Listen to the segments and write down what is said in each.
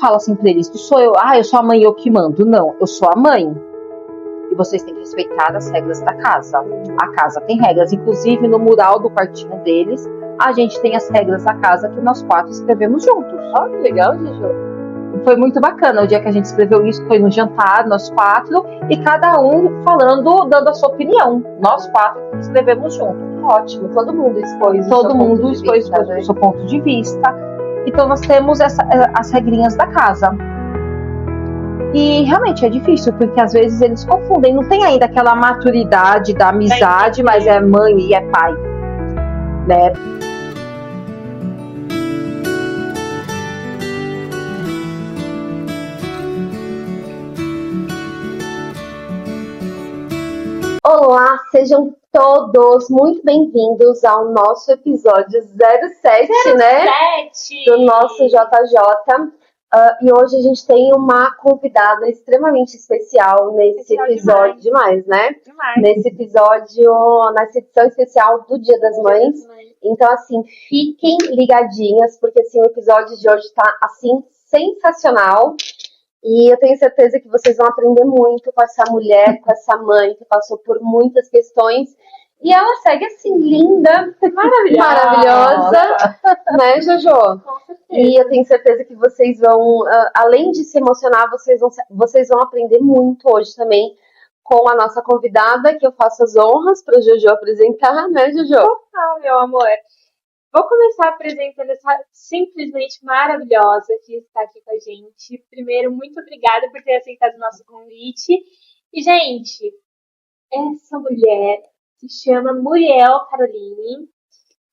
falo assim pra eles, que sou eu sou a mãe, eu que mando. Não, eu sou a mãe. E vocês têm que respeitar as regras da casa. A casa tem regras, inclusive no mural do quartinho deles, a gente tem as regras da casa que nós 4 escrevemos juntos. Olha que legal, Juju. Foi muito bacana. O dia que a gente escreveu isso foi no jantar, nós 4, e cada um falando, dando a sua opinião. Nós 4 escrevemos juntos. Ótimo, todo mundo expôs o seu ponto de vista. Então nós temos as regrinhas da casa. E realmente é difícil, porque às vezes eles confundem. Não tem ainda aquela maturidade da amizade, mas é mãe e é pai, né? Olá, sejam todos muito bem-vindos ao nosso episódio 07, né? Do nosso JJ. E hoje a gente tem uma convidada extremamente especial nesse episódio. Demais, né? Demais. Nesse episódio, nessa edição especial do Dia das Mães. Então, assim, fiquem ligadinhas, porque assim, o episódio de hoje tá, assim, sensacional. E eu tenho certeza que vocês vão aprender muito com essa mulher, com essa mãe que passou por muitas questões. E ela segue assim, linda, maravilhosa, né, Jojo? Com certeza. E eu tenho certeza que vocês vão, além de se emocionar, vocês vão aprender muito hoje também com a nossa convidada, que eu faço as honras para Jojo apresentar, né, Jojo? Meu amor. Vou começar apresentando essa simplesmente maravilhosa que está aqui com a gente. Primeiro, muito obrigada por ter aceitado o nosso convite. E, gente, essa mulher se chama Muriel Caroline.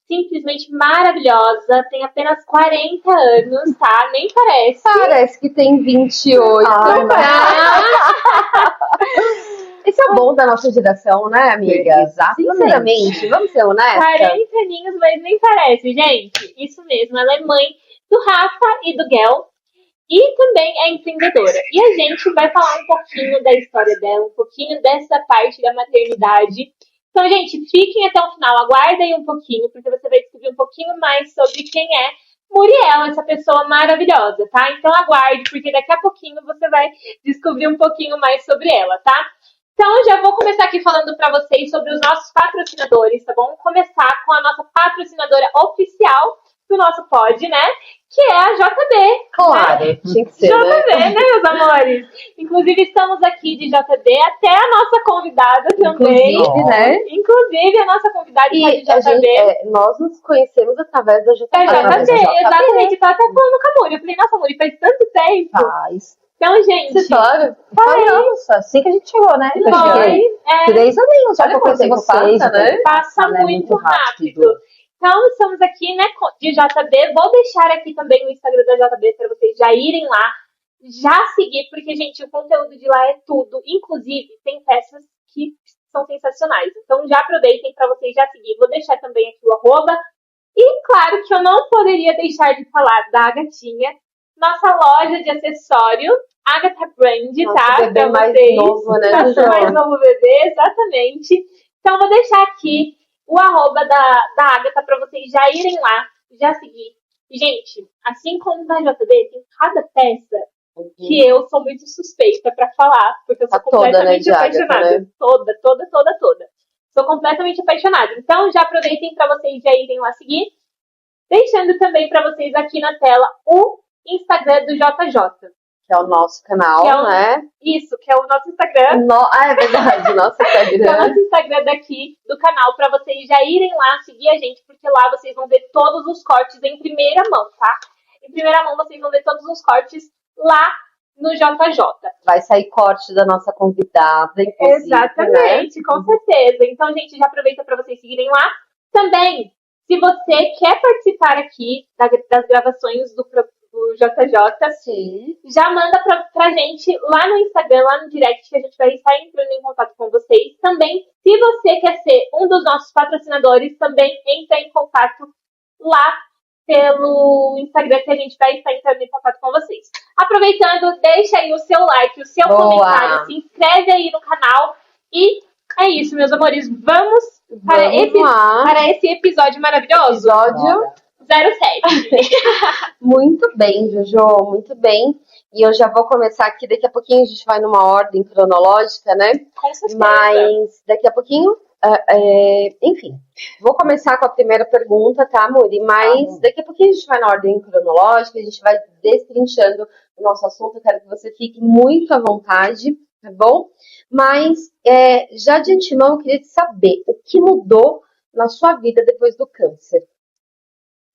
Simplesmente maravilhosa. Tem apenas 40 anos, tá? Nem parece. Parece que tem 28. Esse é o bom da nossa geração, né, amiga? Exatamente. Sinceramente, vamos ser honestas. 40 aninhos, mas nem parece, gente. Isso mesmo, ela é mãe do Rafa e do Guel. E também é empreendedora. E a gente vai falar um pouquinho da história dela, um pouquinho dessa parte da maternidade. Então, gente, fiquem até o final, aguardem um pouquinho, porque você vai descobrir um pouquinho mais sobre quem é Muriel, essa pessoa maravilhosa, tá? Então aguarde, porque daqui a pouquinho você vai descobrir um pouquinho mais sobre ela, tá? Então, já vou começar aqui falando para vocês sobre os nossos patrocinadores, tá bom? Vamos começar com a nossa patrocinadora oficial do nosso pod, né? Que é a JB. Claro, né? tinha que ser, JB, né, meus amores? Inclusive, estamos aqui de JB, até a nossa convidada também. Inclusive, né? Inclusive, a nossa convidada E está de JB. nós nos conhecemos através da JB. Exatamente. Tava até falando com a Muri. Eu falei, nossa, Muri, faz tanto tempo. Faz. Então, gente. História. Falamos, assim que a gente chegou, né? Eu cheguei. 3 aninhos já que eu conheci vocês. Passa, né? Passa muito rápido. Então, estamos aqui, né, de JB. Vou deixar aqui também o Instagram da JB para vocês já irem lá, já seguir, porque, gente, o conteúdo de lá é tudo. Inclusive, tem peças que são sensacionais. Então, já aproveitem para vocês já seguir. Vou deixar também aqui o @. E, claro, que eu não poderia deixar de falar da Gatinha, nossa loja de acessório, Agatha Brand, tá? Bebê Pra mais vocês. novo, né, Nosso Jojo? mais novo bebê, exatamente. Então, vou deixar aqui o @ da Agatha pra vocês já irem lá, já seguir. E, gente, assim como na JB, tem cada peça que eu sou muito suspeita pra falar, porque eu sou completamente toda, né, apaixonada. Agatha, né? Toda. Sou completamente apaixonada. Então, já aproveitem pra vocês já irem lá seguir. Deixando também pra vocês aqui na tela o Instagram do JJ. Que é o nosso canal, né? Isso, que é o nosso Instagram. É verdade, nosso Instagram. Que é o nosso Instagram daqui, do canal, pra vocês já irem lá seguir a gente, porque lá vocês vão ver todos os cortes em primeira mão, tá? Em primeira mão vocês vão ver todos os cortes lá no JJ. Vai sair corte da nossa convidada, inclusive. Exatamente, né? com certeza. Então, gente, já aproveita pra vocês seguirem lá. Também, se você quer participar aqui das gravações do JJ, Sim. já manda pra gente lá no Instagram, lá no direct, que a gente vai estar entrando em contato com vocês. Também, se você quer ser um dos nossos patrocinadores, também entra em contato lá pelo Instagram, que a gente vai estar entrando em contato com vocês. Aproveitando, deixa aí o seu like, o seu comentário, se inscreve aí no canal. E é isso, meus amores. Vamos para esse episódio maravilhoso? 07. Muito bem, Jojo, muito bem. E eu já vou começar aqui, daqui a pouquinho a gente vai numa ordem cronológica, né? Com certeza. Mas daqui a pouquinho, enfim, vou começar com a primeira pergunta, tá, Muri? Mas daqui a pouquinho a gente vai na ordem cronológica, a gente vai destrinchando o nosso assunto. Eu quero que você fique muito à vontade, tá bom? Mas já de antemão eu queria saber o que mudou na sua vida depois do câncer.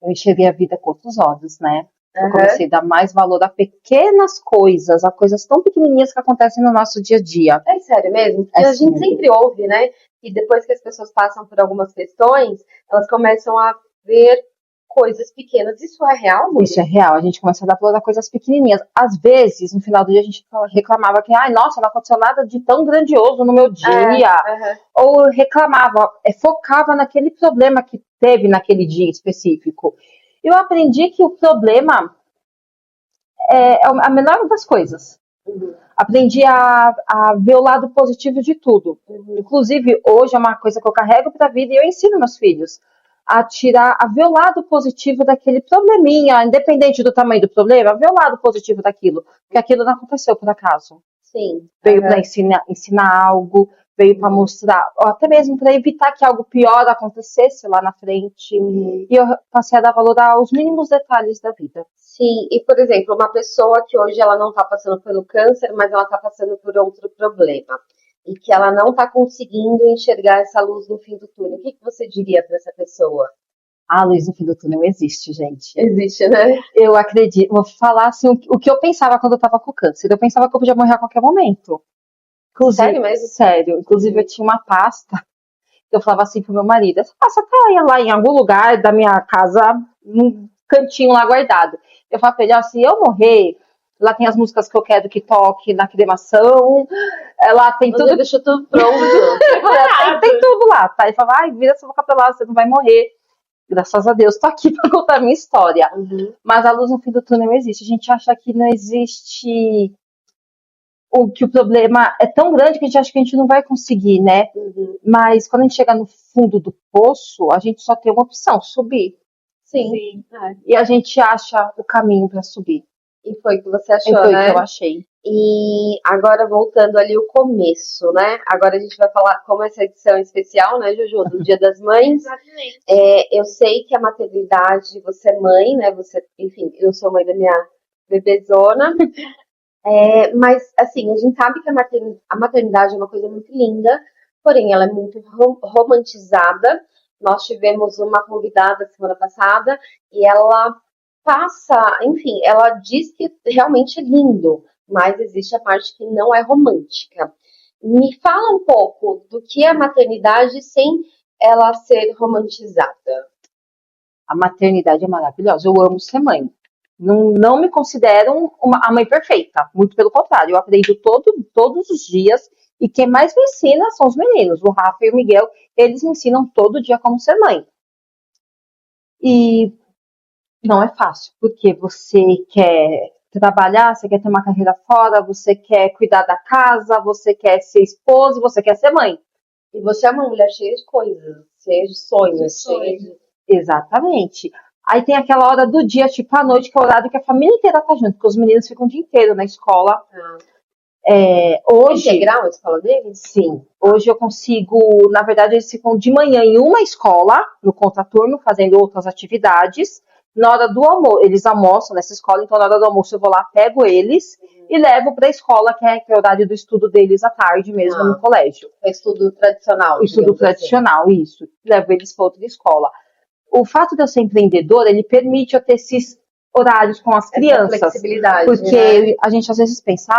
Eu enxerguei a vida com outros olhos, né? Eu comecei a dar mais valor a pequenas coisas, a coisas tão pequenininhas que acontecem no nosso dia a dia. É sério mesmo? Porque a gente sempre ouve, né? Que depois que as pessoas passam por algumas questões, elas começam a ver coisas pequenas. Isso é real, Muri? Isso é real, a gente começa a dar valor a coisas pequenininhas. Às vezes, no final do dia, a gente reclamava que, ai, nossa, não aconteceu nada de tão grandioso no meu dia. Ou reclamava, focava naquele problema que teve naquele dia específico. Eu aprendi que o problema é a menor das coisas. Aprendi a ver o lado positivo de tudo. Inclusive, hoje é uma coisa que eu carrego para a vida e eu ensino meus filhos a ver o lado positivo daquele probleminha, independente do tamanho do problema, ver o lado positivo daquilo, porque aquilo não aconteceu por acaso. Sim. Veio para ensinar algo, veio para mostrar, ou até mesmo para evitar que algo pior acontecesse lá na frente. E eu passei a dar valor aos mínimos detalhes da vida. Sim, e por exemplo, uma pessoa que hoje ela não está passando pelo câncer, mas ela está passando por outro problema, e que ela não está conseguindo enxergar essa luz no fim do túnel, o que você diria para essa pessoa? A luz no fim do túnel existe, gente. Existe, né? Eu acredito. Vou falar assim, o que eu pensava quando eu estava com câncer. Eu pensava que eu podia morrer a qualquer momento. Inclusive, sério mesmo? Sério. Inclusive, eu tinha uma pasta. Eu falava assim pro meu marido: essa pasta tá lá em algum lugar da minha casa, num cantinho lá guardado. Eu falava pra ele: se eu morrer, lá tem as músicas que eu quero que toque na cremação. Lá tem Você tudo. deixou tudo pronto. tem tudo lá, tá? Ele falava: vira essa boca pra lá, você não vai morrer. Graças a Deus, tô aqui para contar a minha história. Mas a luz no fim do túnel existe. A gente acha que não existe, que o problema é tão grande que a gente acha que a gente não vai conseguir, né? Mas quando a gente chega no fundo do poço, a gente só tem uma opção: subir. Sim. E a gente acha o caminho para subir. E foi o que você achou, foi né? Foi o que eu achei. E agora voltando ali o começo, né? Agora a gente vai falar como essa edição especial, né, Juju, do Dia das Mães. Exatamente. Eu sei que a maternidade, você é mãe, né? Enfim, eu sou mãe da minha bebezona. Mas, assim, a gente sabe que a maternidade é uma coisa muito linda, porém ela é muito romantizada. Nós tivemos uma convidada semana passada e ela enfim, ela diz que realmente é lindo, mas existe a parte que não é romântica. Me fala um pouco do que é a maternidade sem ela ser romantizada. A maternidade é maravilhosa. Eu amo ser mãe. Não me considero a mãe perfeita. Muito pelo contrário. Eu aprendo todos os dias. E quem mais me ensina são os meninos. O Rafa e o Miguel. Eles me ensinam todo dia como ser mãe. E não é fácil. Porque você quer trabalhar, você quer ter uma carreira fora, você quer cuidar da casa, você quer ser esposa, você quer ser mãe. E você é uma mulher cheia de coisas, cheia de sonhos, cheia de... Exatamente. Aí tem aquela hora do dia, tipo à noite, que é o horário que a família inteira tá junto, porque os meninos ficam o dia inteiro na escola. Hoje, integral a escola deles? Sim. Hoje eu consigo, na verdade, eles ficam de manhã em uma escola, no contraturno, fazendo outras atividades. Na hora do almoço, eles almoçam nessa escola, então na hora do almoço eu vou lá, pego eles e levo para a escola, que é o horário do estudo deles à tarde mesmo no colégio. É estudo tradicional. O estudo tradicional, assim. Isso. Levo eles para outra escola. O fato de eu ser empreendedora, ele permite eu ter esses horários com as crianças. Flexibilidade, porque né? A gente às vezes pensa,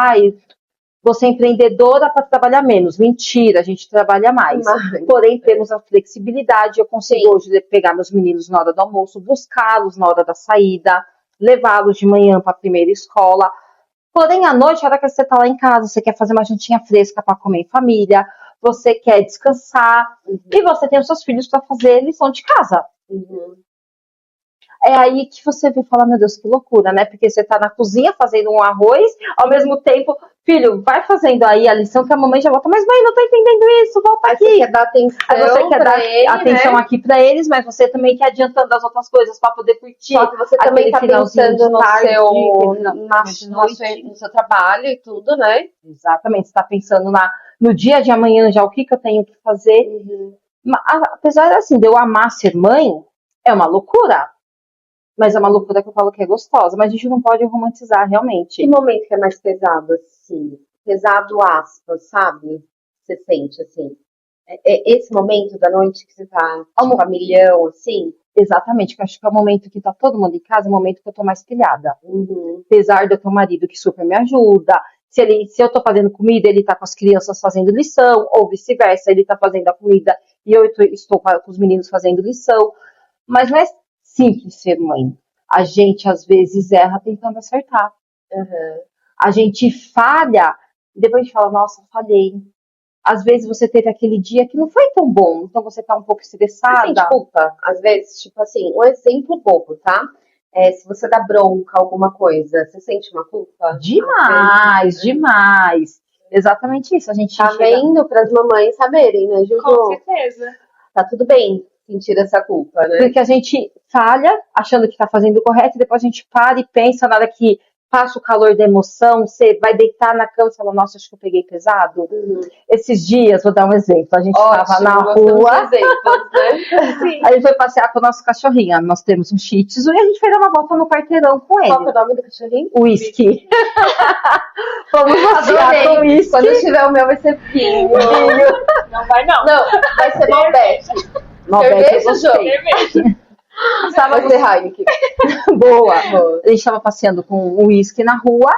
você é empreendedora para trabalhar menos. Mentira, a gente trabalha mais. Porém, temos a flexibilidade. Eu consigo hoje pegar meus meninos na hora do almoço, buscá-los na hora da saída, levá-los de manhã para a primeira escola. Porém, à noite, a hora que você está lá em casa, você quer fazer uma jantinha fresca para comer em família, você quer descansar, e você tem os seus filhos para fazer lição de casa. é aí que você vê e fala, meu Deus, que loucura, né? Porque você tá na cozinha fazendo um arroz, ao mesmo tempo, filho, vai fazendo aí a lição que a mamãe já volta, mas mãe, não tô entendendo isso, volta aqui. Você quer dar atenção, Aí você quer dar ele, atenção, né? aqui pra eles, mas você também quer adiantando as outras coisas pra poder curtir. Só que você também tá pensando no seu trabalho e tudo, né? Exatamente, você tá pensando no dia de amanhã já, o que eu tenho que fazer. Apesar assim, de eu amar ser mãe, é uma loucura. Mas é uma loucura que eu falo que é gostosa. Mas a gente não pode romantizar, realmente. Que momento que é mais pesado, assim? Pesado, aspas, sabe? Você sente, assim. É esse momento da noite que você tá tipo, a milhão, assim? Exatamente, que eu acho que é o momento que tá todo mundo em casa, é o momento que eu tô mais pilhada. Apesar de eu ter um marido que super me ajuda. Se eu tô fazendo comida, ele tá com as crianças fazendo lição, ou vice-versa, ele tá fazendo a comida e eu estou com os meninos fazendo lição. Mas não é simples ser mãe. A gente, às vezes, erra tentando acertar. A gente falha, e depois a gente fala, nossa, falhei. Às vezes você teve aquele dia que não foi tão bom, então você tá um pouco estressada. Você sente culpa, às vezes, tipo assim, um exemplo bobo, tá? Se você dá bronca, alguma coisa, você sente uma culpa? Demais. Exatamente isso. A gente tá vendo para as mamães saberem, né, Juju? Com certeza. Tá tudo bem sentir essa culpa, né? Porque a gente falha achando que tá fazendo o correto, e depois a gente para e pensa, na hora que passa o calor da emoção, você vai deitar na cama e fala, nossa, acho que eu peguei pesado. Esses dias, vou dar um exemplo, a gente estava na rua, exemplos, né? Aí foi passear com o nosso cachorrinho, nós temos um shih tzu, e a gente foi dar uma volta no quarteirão com ele. Qual que é o nome do cachorrinho? Whisky. Vamos passear com o Whisky. Quando eu tiver o meu vai ser Pinho. Não vai não. Não, vai ser Malbec. Malbec eu gostei. Cerveja. Vai ser Heineken. Boa. A gente estava passeando com o Whisky na rua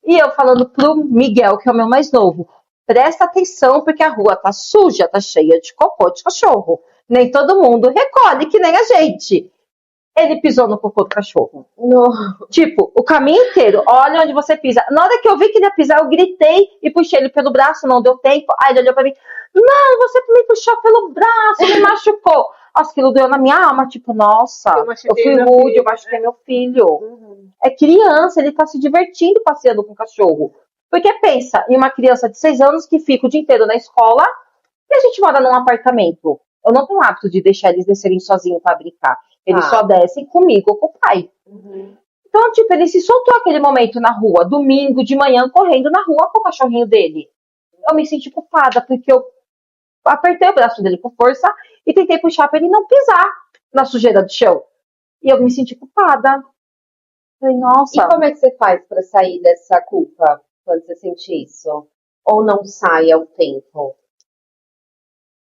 e eu falando pro Miguel, que é o meu mais novo, presta atenção porque a rua tá suja, tá cheia de cocô de cachorro. Nem todo mundo recolhe que nem a gente. Ele pisou no cocô do cachorro. Tipo, o caminho inteiro. Olha onde você pisa. Na hora que eu vi que ele ia pisar, eu gritei e puxei ele pelo braço, não deu tempo. Aí ele olhou pra mim, não, você me puxou pelo braço, me machucou. Nossa, aquilo deu na minha alma, tipo, nossa, eu fui rude, eu machuquei meu filho. É criança, ele tá se divertindo passeando com o cachorro. Porque pensa em uma criança de 6 anos que fica o dia inteiro na escola e a gente mora num apartamento. Eu não tenho o hábito de deixar eles descerem sozinhos pra brincar. Eles só descem comigo ou com o pai. Então, tipo, ele se soltou aquele momento na rua, domingo de manhã, correndo na rua com o cachorrinho dele. Eu me senti culpada, porque eu apertei o braço dele com força e tentei puxar pra ele não pisar na sujeira do chão. E eu me senti culpada. Falei, nossa. E como é que você faz pra sair dessa culpa quando você sente isso? Ou não sai ao tempo?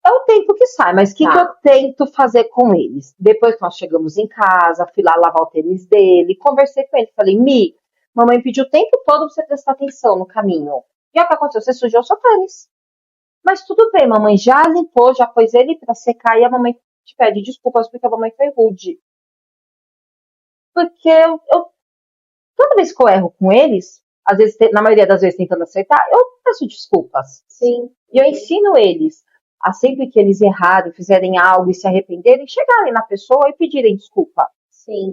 É o tempo que sai, mas o que eu tento fazer com eles? Depois que nós chegamos em casa, fui lá lavar o tênis dele, conversei com ele, falei, mamãe pediu o tempo todo pra você prestar atenção no caminho. E olha o que aconteceu, você sujou o seu tênis. Mas tudo bem, mamãe já limpou, já pôs ele pra secar e a mamãe te pede desculpas porque a mamãe foi rude. Porque toda vez que eu erro com eles, às vezes, na maioria das vezes tentando acertar, eu peço desculpas. Sim. E eu ensino eles a sempre que eles errarem, fizerem algo e se arrependerem, chegarem na pessoa e pedirem desculpa. Sim.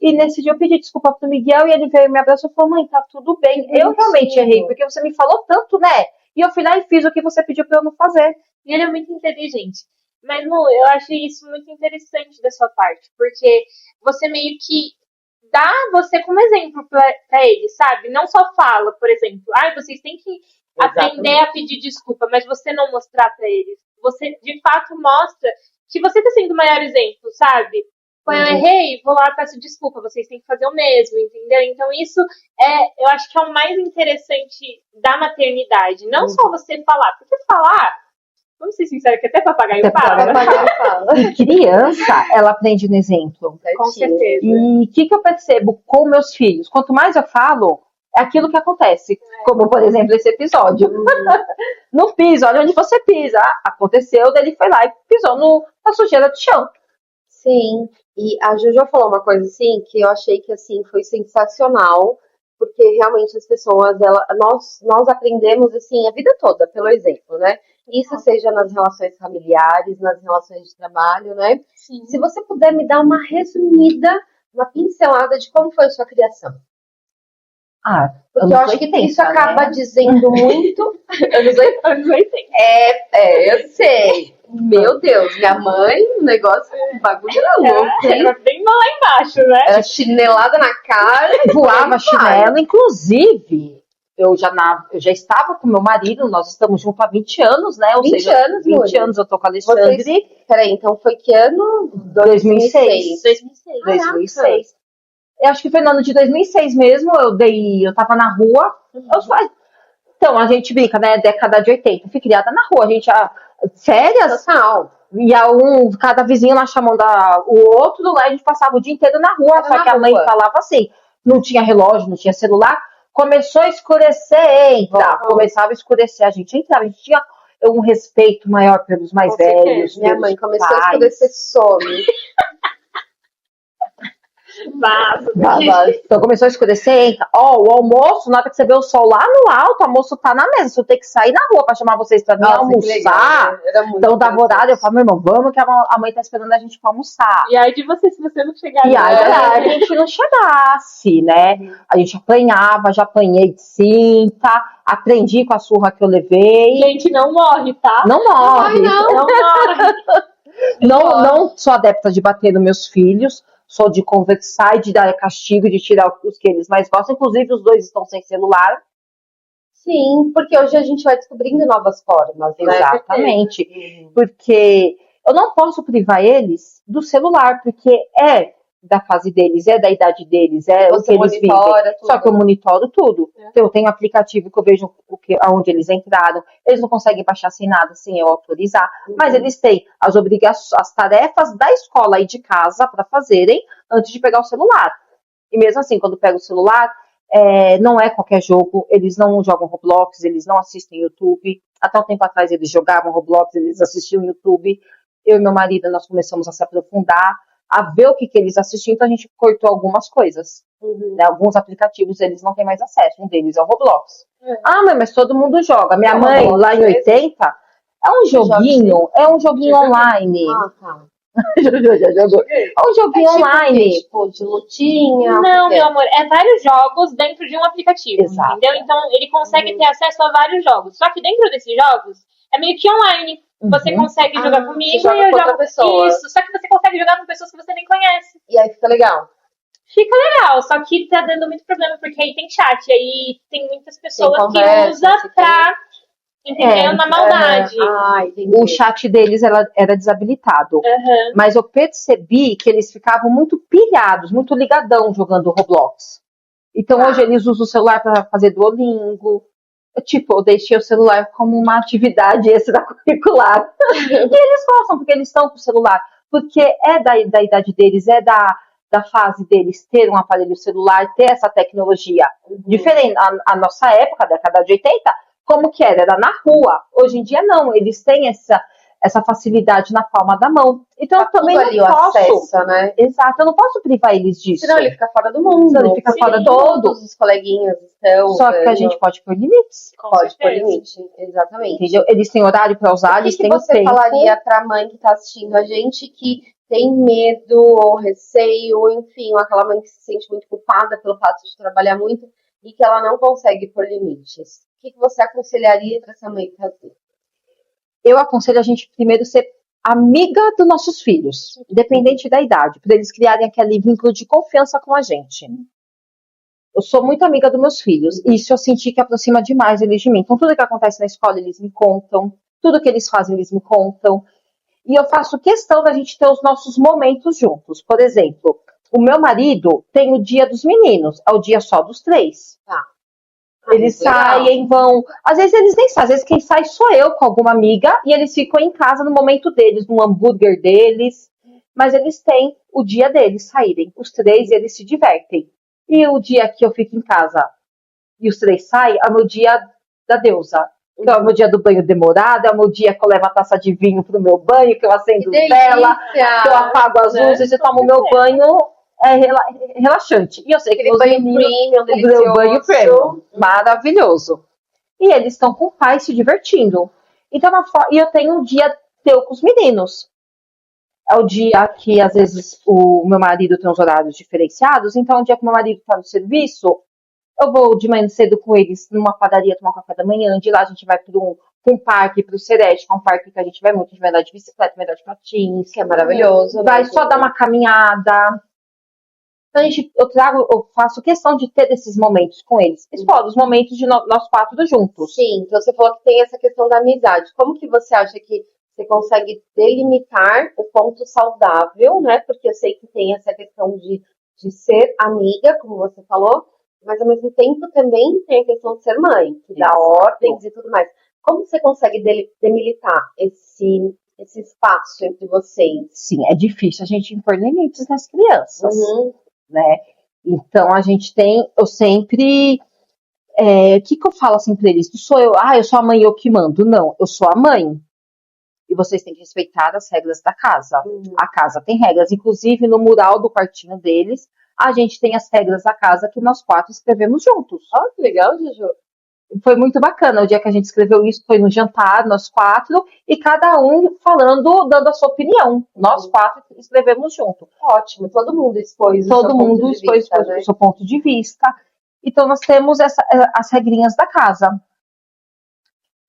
E nesse dia eu pedi desculpa pro Miguel e ele veio me abraçou e falou, mãe, tá tudo bem. Eu realmente errei, porque você me falou tanto, né? E eu fui lá e fiz o que você pediu pra eu não fazer. E ele é muito inteligente. Mas, Lu, eu acho isso muito interessante da sua parte, porque você meio que dá você como exemplo pra ele, sabe? Não só fala, por exemplo, vocês têm que aprender a pedir desculpa, mas você não mostrar pra eles. Você, de fato, mostra que você tá sendo o maior exemplo, sabe? Quando eu errei, vou lá e peço desculpa, vocês têm que fazer o mesmo, entendeu? Então isso eu acho que é o mais interessante da maternidade. Não só você falar, porque falar, vamos ser sinceros, que até papagaio fala. E criança, ela aprende no exemplo. Com certeza. E o que eu percebo com meus filhos? Quanto mais eu falo, é aquilo que acontece. Como, por exemplo, esse episódio. Não pisa, olha onde você pisa. Aconteceu, daí ele foi lá e pisou na sujeira do chão. Sim, e a Juju falou uma coisa assim, que eu achei que assim foi sensacional, porque realmente as pessoas, nós aprendemos assim a vida toda pelo exemplo, né? Isso seja nas relações familiares, nas relações de trabalho, né? Sim. Se você puder me dar uma resumida uma pincelada de como foi a sua criação. Porque eu acho que isso acaba dizendo muito. Anos 80. Eu sei. Meu Deus, minha mãe, o negócio, o bagulho era louco. Era bem lá embaixo, né? Era chinelada na cara. Voava chinelo, inclusive. Eu já estava com meu marido, nós estamos juntos há 20 anos, né? Ou 20 seja, anos, 20 anos eu tô com a Alexandre. Peraí, então foi que ano? 2006. 2006. 2006. Eu acho que foi no ano de 2006 mesmo, eu tava na rua. Então, a gente brinca, né? Década de 80. Fui criada na rua, a gente, férias, cada vizinho lá chamando o outro, lá a gente passava o dia inteiro na rua. Só que a mãe falava assim, não tinha relógio, não tinha celular. Começou a escurecer, entra. Começava a escurecer, a gente entrava, a gente tinha um respeito maior pelos mais velhos. Minha mãe começou a escurecer, some. Então começou a escurecer, entra. O almoço, na hora que você vê o sol lá no alto, o almoço tá na mesa. Se eu ter que sair na rua pra chamar vocês pra vir almoçar, então dava horário, eu falo, meu irmão, vamos que a mãe tá esperando a gente pra almoçar. E aí de você, se você não chegar, e aí a gente não chegasse, né? A gente apanhava, já apanhei de cinta, aprendi com a surra que eu levei. Gente, não morre, tá? Não morre. Não morre. Não sou adepta de bater nos meus filhos. Sou de conversar e de dar castigo, de tirar os que eles mais gostam. Inclusive, os dois estão sem celular. Sim, porque hoje a gente vai descobrindo novas formas, né? Exatamente. Porque eu não posso privar eles do celular, porque é da fase deles, é da idade deles, é o que eles vivem. Tudo. Só que eu monitoro tudo. Então, eu tenho um aplicativo que eu vejo aonde eles entraram. Eles não conseguem baixar sem nada, sem eu autorizar. Mas eles têm as obrigações, as tarefas da escola e de casa para fazerem antes de pegar o celular. E mesmo assim, quando pega o celular, não é qualquer jogo. Eles não jogam Roblox, eles não assistem YouTube. Até um tempo atrás eles jogavam Roblox, eles assistiam YouTube. Eu e meu marido, nós começamos a se aprofundar, a ver o que eles assistiam, então a gente cortou algumas coisas. Né? Alguns aplicativos eles não têm mais acesso, um deles é o Roblox. Mãe, mas todo mundo joga. Minha mãe, lá em 80, é um joguinho online. É um joguinho online. Tipo, de lutinha. Não, meu amor, é vários jogos dentro de um aplicativo, entendeu? Então ele consegue ter acesso a vários jogos. Só que dentro desses jogos, é meio que online. Você consegue jogar comigo e eu jogo com pessoas. Isso, só que você consegue jogar com pessoas que você nem conhece. E aí fica legal. Fica legal, só que tá dando muito problema, porque aí tem chat, aí tem muitas pessoas que usam pra, entendeu? Na maldade. O chat deles era desabilitado. Mas eu percebi que eles ficavam muito pilhados, muito ligadão jogando Roblox. Então hoje eles usam o celular pra fazer Duolingo. Eu deixei o celular como uma atividade extracurricular. E eles gostam, porque eles estão com o celular. Porque é da idade deles, é da fase deles ter um aparelho celular, ter essa tecnologia. Diferente, a nossa época, década de 80, como que era? Era na rua. Hoje em dia, não. Eles têm essa facilidade na palma da mão. Então, eu também não posso... acesso, né? Exato, eu não posso privar eles disso. Senão ele fica fora do mundo. Senão ele fica fora do mundo. Todos os coleguinhas estão... Só que a gente pode pôr limites. Pode pôr limite, exatamente. Entendeu? Eles têm horário para usar, eles têm o tempo. O que você falaria para a mãe que está assistindo a gente que tem medo ou receio, enfim, ou aquela mãe que se sente muito culpada pelo fato de trabalhar muito e que ela não consegue pôr limites? O que você aconselharia para essa mãe fazer? Eu aconselho a gente primeiro ser amiga dos nossos filhos, independente da idade, para eles criarem aquele vínculo de confiança com a gente. Eu sou muito amiga dos meus filhos, e isso eu senti que aproxima demais eles de mim. Então, tudo que acontece na escola, eles me contam, tudo que eles fazem, eles me contam. E eu faço questão da gente ter os nossos momentos juntos. Por exemplo, o meu marido tem o dia dos meninos, é o dia só dos 3. Eles saem, vão... Às vezes eles nem saem, às vezes quem sai sou eu com alguma amiga, e eles ficam em casa no momento deles, no hambúrguer deles. Mas eles têm o dia deles saírem, os 3, e eles se divertem. E o dia que eu fico em casa e os 3 saem, é o meu dia da deusa. Então, é o meu dia do banho demorado, é o meu dia que eu levo a taça de vinho pro meu banho, que eu acendo vela, que eu apago as luzes e tomo meu banho relaxante. E eu sei que o banho premium, maravilhoso. E eles estão com o pai se divertindo. Então, e eu tenho um dia teu com os meninos. é o dia que, às vezes, o meu marido tem os horários diferenciados, então, o dia que o meu marido está no serviço, eu vou de manhã cedo com eles numa padaria tomar um café da manhã, de lá a gente vai para um parque, para o Serete, que é um parque que a gente vai muito, a gente vai andar de bicicleta, vai andar de patins, Que é maravilhoso. vai só dar uma caminhada. Então, eu faço questão de ter esses momentos com eles. Eles falam, os momentos de nós quatro juntos. Sim, então você falou que tem essa questão da amizade. Como que você acha que você consegue delimitar o ponto saudável, né? Porque eu sei que tem essa questão de ser amiga, como você falou, mas ao mesmo tempo também tem a questão de ser mãe, que dá ordens e tudo mais. Como você consegue delimitar esse espaço entre vocês? Sim, é difícil a gente impor limites nas crianças, né? Então, eu sempre... o que eu falo assim pra eles? Eu sou a mãe, eu que mando. Não, eu sou a mãe. E vocês têm que respeitar as regras da casa. A casa tem regras. Inclusive, no mural do quartinho deles, a gente tem as regras da casa que nós quatro escrevemos juntos. Olha que legal, Juju. Foi muito bacana. O dia que a gente escreveu isso foi no jantar, nós quatro, e cada um falando, dando a sua opinião. Nós quatro escrevemos junto. Ótimo, todo mundo expôs Todo mundo expôs o seu ponto de vista. Então, nós temos as regrinhas da casa.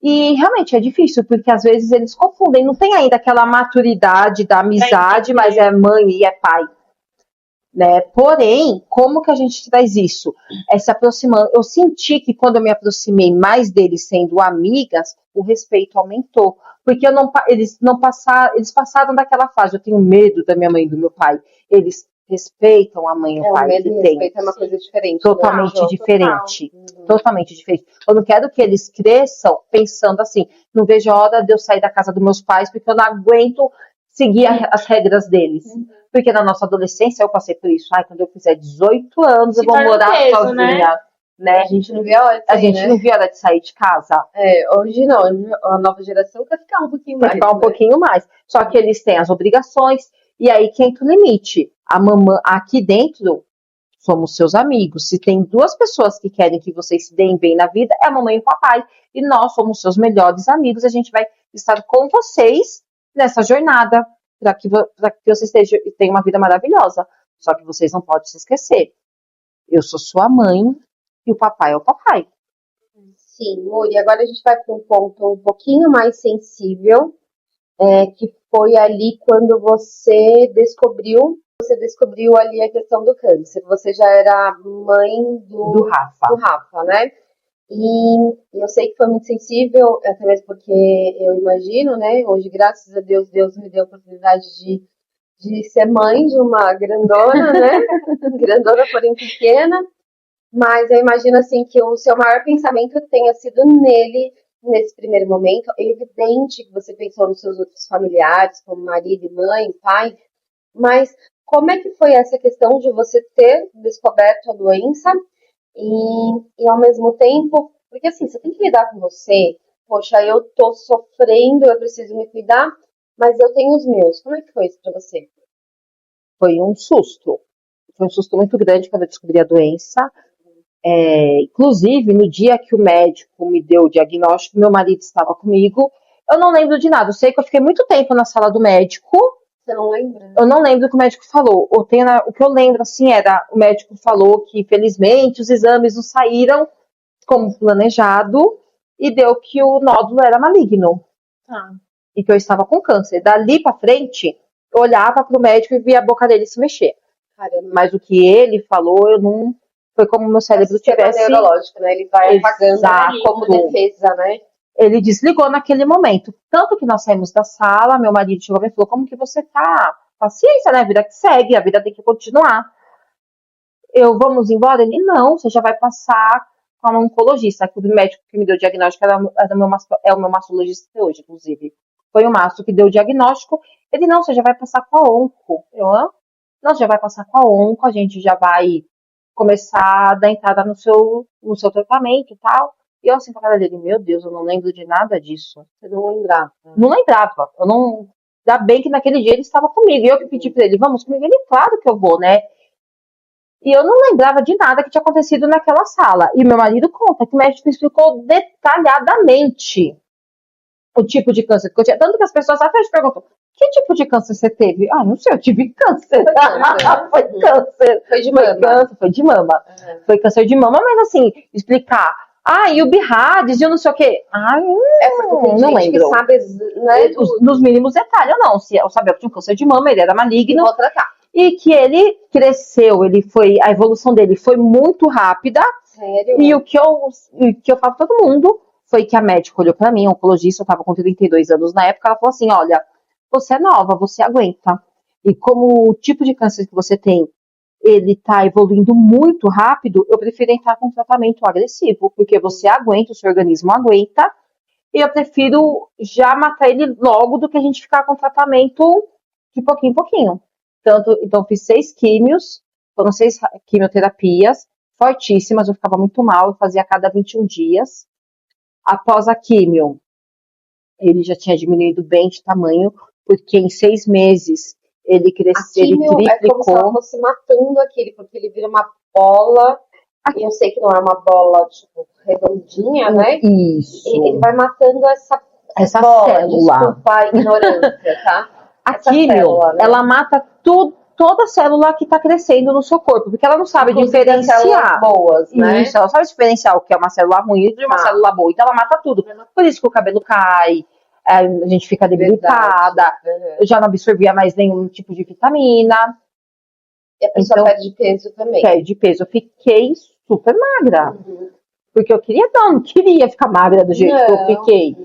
E realmente é difícil, porque às vezes eles confundem. Não tem ainda aquela maturidade da amizade, mas é mãe e é pai. Né? Porém, como que a gente traz isso? Se aproximando. Eu senti que quando eu me aproximei mais deles sendo amigas, o respeito aumentou. Porque eles passaram daquela fase. Eu tenho medo da minha mãe e do meu pai. Eles respeitam a mãe e o pai. O medo e respeito é uma coisa diferente. Totalmente diferente. Totalmente diferente. Eu não quero que eles cresçam pensando assim, não vejo a hora de eu sair da casa dos meus pais, porque eu não aguento seguir as regras deles. Porque na nossa adolescência eu passei por isso. Quando eu fizer 18 anos, eu vou morar sozinha. Né? A gente não vê a hora de sair, não vê a hora de sair de casa. Hoje não. A nova geração quer ficar um pouquinho mais. Quer ficar um pouquinho mais. Só que eles têm as obrigações. E aí que entra o limite. A mamãe, aqui dentro, somos seus amigos. Se tem duas pessoas que querem que vocês se deem bem na vida, é a mamãe e o papai. E nós somos seus melhores amigos. A gente vai estar com vocês nessa jornada para que vocês tenham uma vida maravilhosa. Só que vocês não podem se esquecer. Eu sou sua mãe e o papai é o papai. Sim, Muri. Agora a gente vai para um ponto um pouquinho mais sensível, que foi ali quando você descobriu ali a questão do câncer. Você já era mãe do Rafa, né? E eu sei que foi muito sensível, até mesmo porque eu imagino, né? Hoje, graças a Deus, Deus me deu a oportunidade de ser mãe de uma grandona, né? Grandona, porém pequena. Mas eu imagino, assim, que o seu maior pensamento tenha sido nele, nesse primeiro momento. É evidente que você pensou nos seus outros familiares, como marido, mãe, pai. Mas como é que foi essa questão de você ter descoberto a doença e ao mesmo tempo, porque assim, você tem que lidar com você, poxa, eu tô sofrendo, eu preciso me cuidar, mas eu tenho os meus. Como é que foi isso pra você? Foi um susto. Foi um susto muito grande quando eu descobri a doença. Inclusive, no dia que o médico me deu o diagnóstico, meu marido estava comigo. Eu não lembro de nada. Eu sei que eu fiquei muito tempo na sala do médico. Você não lembra? Eu não lembro o que o médico falou. O que eu lembro, assim, o médico falou que, felizmente, os exames não saíram como planejado e deu que o nódulo era maligno. E que eu estava com câncer. Dali pra frente, eu olhava pro médico e via a boca dele se mexer. Caramba. Mas o que ele falou, eu não... Foi como meu cérebro tivesse... neurológico, né? Ele vai apagando como defesa, né? Ele desligou naquele momento. Tanto que nós saímos da sala, meu marido chegou e falou, como que você tá? Paciência, né? A vida que segue, a vida tem que continuar. Vamos embora? Ele, não, você já vai passar com a oncologista. O médico que me deu o diagnóstico é o meu mastologista até hoje, inclusive. Foi o mastro que deu o diagnóstico. Ele, não, você já vai passar com a onco. Não, você já vai passar com a onco, a gente já vai começar a dar entrada no seu tratamento e tal. E eu assim pra cara dele, meu Deus, eu não lembro de nada disso. Você não lembrava? Não lembrava. Ainda bem que naquele dia ele estava comigo. E eu que pedi pra ele, vamos comigo? Ele, claro que eu vou, né? E eu não lembrava de nada que tinha acontecido naquela sala. E meu marido conta que o médico explicou detalhadamente o tipo de câncer que eu tinha. Tanto que as pessoas até perguntam, que tipo de câncer você teve? Ah, não sei, eu tive câncer. Foi Uhum. câncer. Foi de Foi mama. câncer, foi de mama. Uhum. Foi câncer de mama, mas assim, explicar. Ah, e o BIRADS, e eu não sei o quê. Ah, Porque tem não gente que lembro. sabe, né, Nos mínimos detalhes, eu não. Se eu sabia que tinha um câncer de mama, ele era e maligno. vou tratar. E que ele cresceu, a evolução dele foi muito rápida. Sério? E o que eu falo pra todo mundo foi que a médica olhou pra mim, a oncologista, eu tava com 32 anos na época, ela falou assim, olha, você é nova, você aguenta. E como o tipo de câncer que você tem, ele tá evoluindo muito rápido, eu prefiro entrar com um tratamento agressivo, porque você aguenta, o seu organismo aguenta, e eu prefiro já matar ele logo do que a gente ficar com tratamento de pouquinho em pouquinho. Então, fiz 6 químios, foram 6 quimioterapias, fortíssimas, eu ficava muito mal, eu fazia a cada 21 dias. Após a químio, ele já tinha diminuído bem de tamanho, porque em 6 meses ele A cresceu, ele químio é como se ela triplicou. fosse matando aquele, porque ele vira uma bola, e eu sei que não é uma bola, tipo, redondinha, né? Isso. Ele vai matando Essa bola, célula. desculpa a ignorância, tá? A Essa químio, célula, né? ela mata toda a célula que está crescendo no seu corpo, porque ela não sabe Inclusive as diferenciar. células boas, né? Isso, ela sabe diferenciar o que é uma célula ruim de uma Tá. célula boa, então ela mata tudo. Por isso que o cabelo cai, a gente fica debilitada, Verdade. eu já não absorvia mais nenhum tipo de vitamina, E a pessoa Então, perde peso também. perde peso. Eu fiquei super magra, Uhum. porque eu não queria ficar magra do jeito que eu Não. fiquei.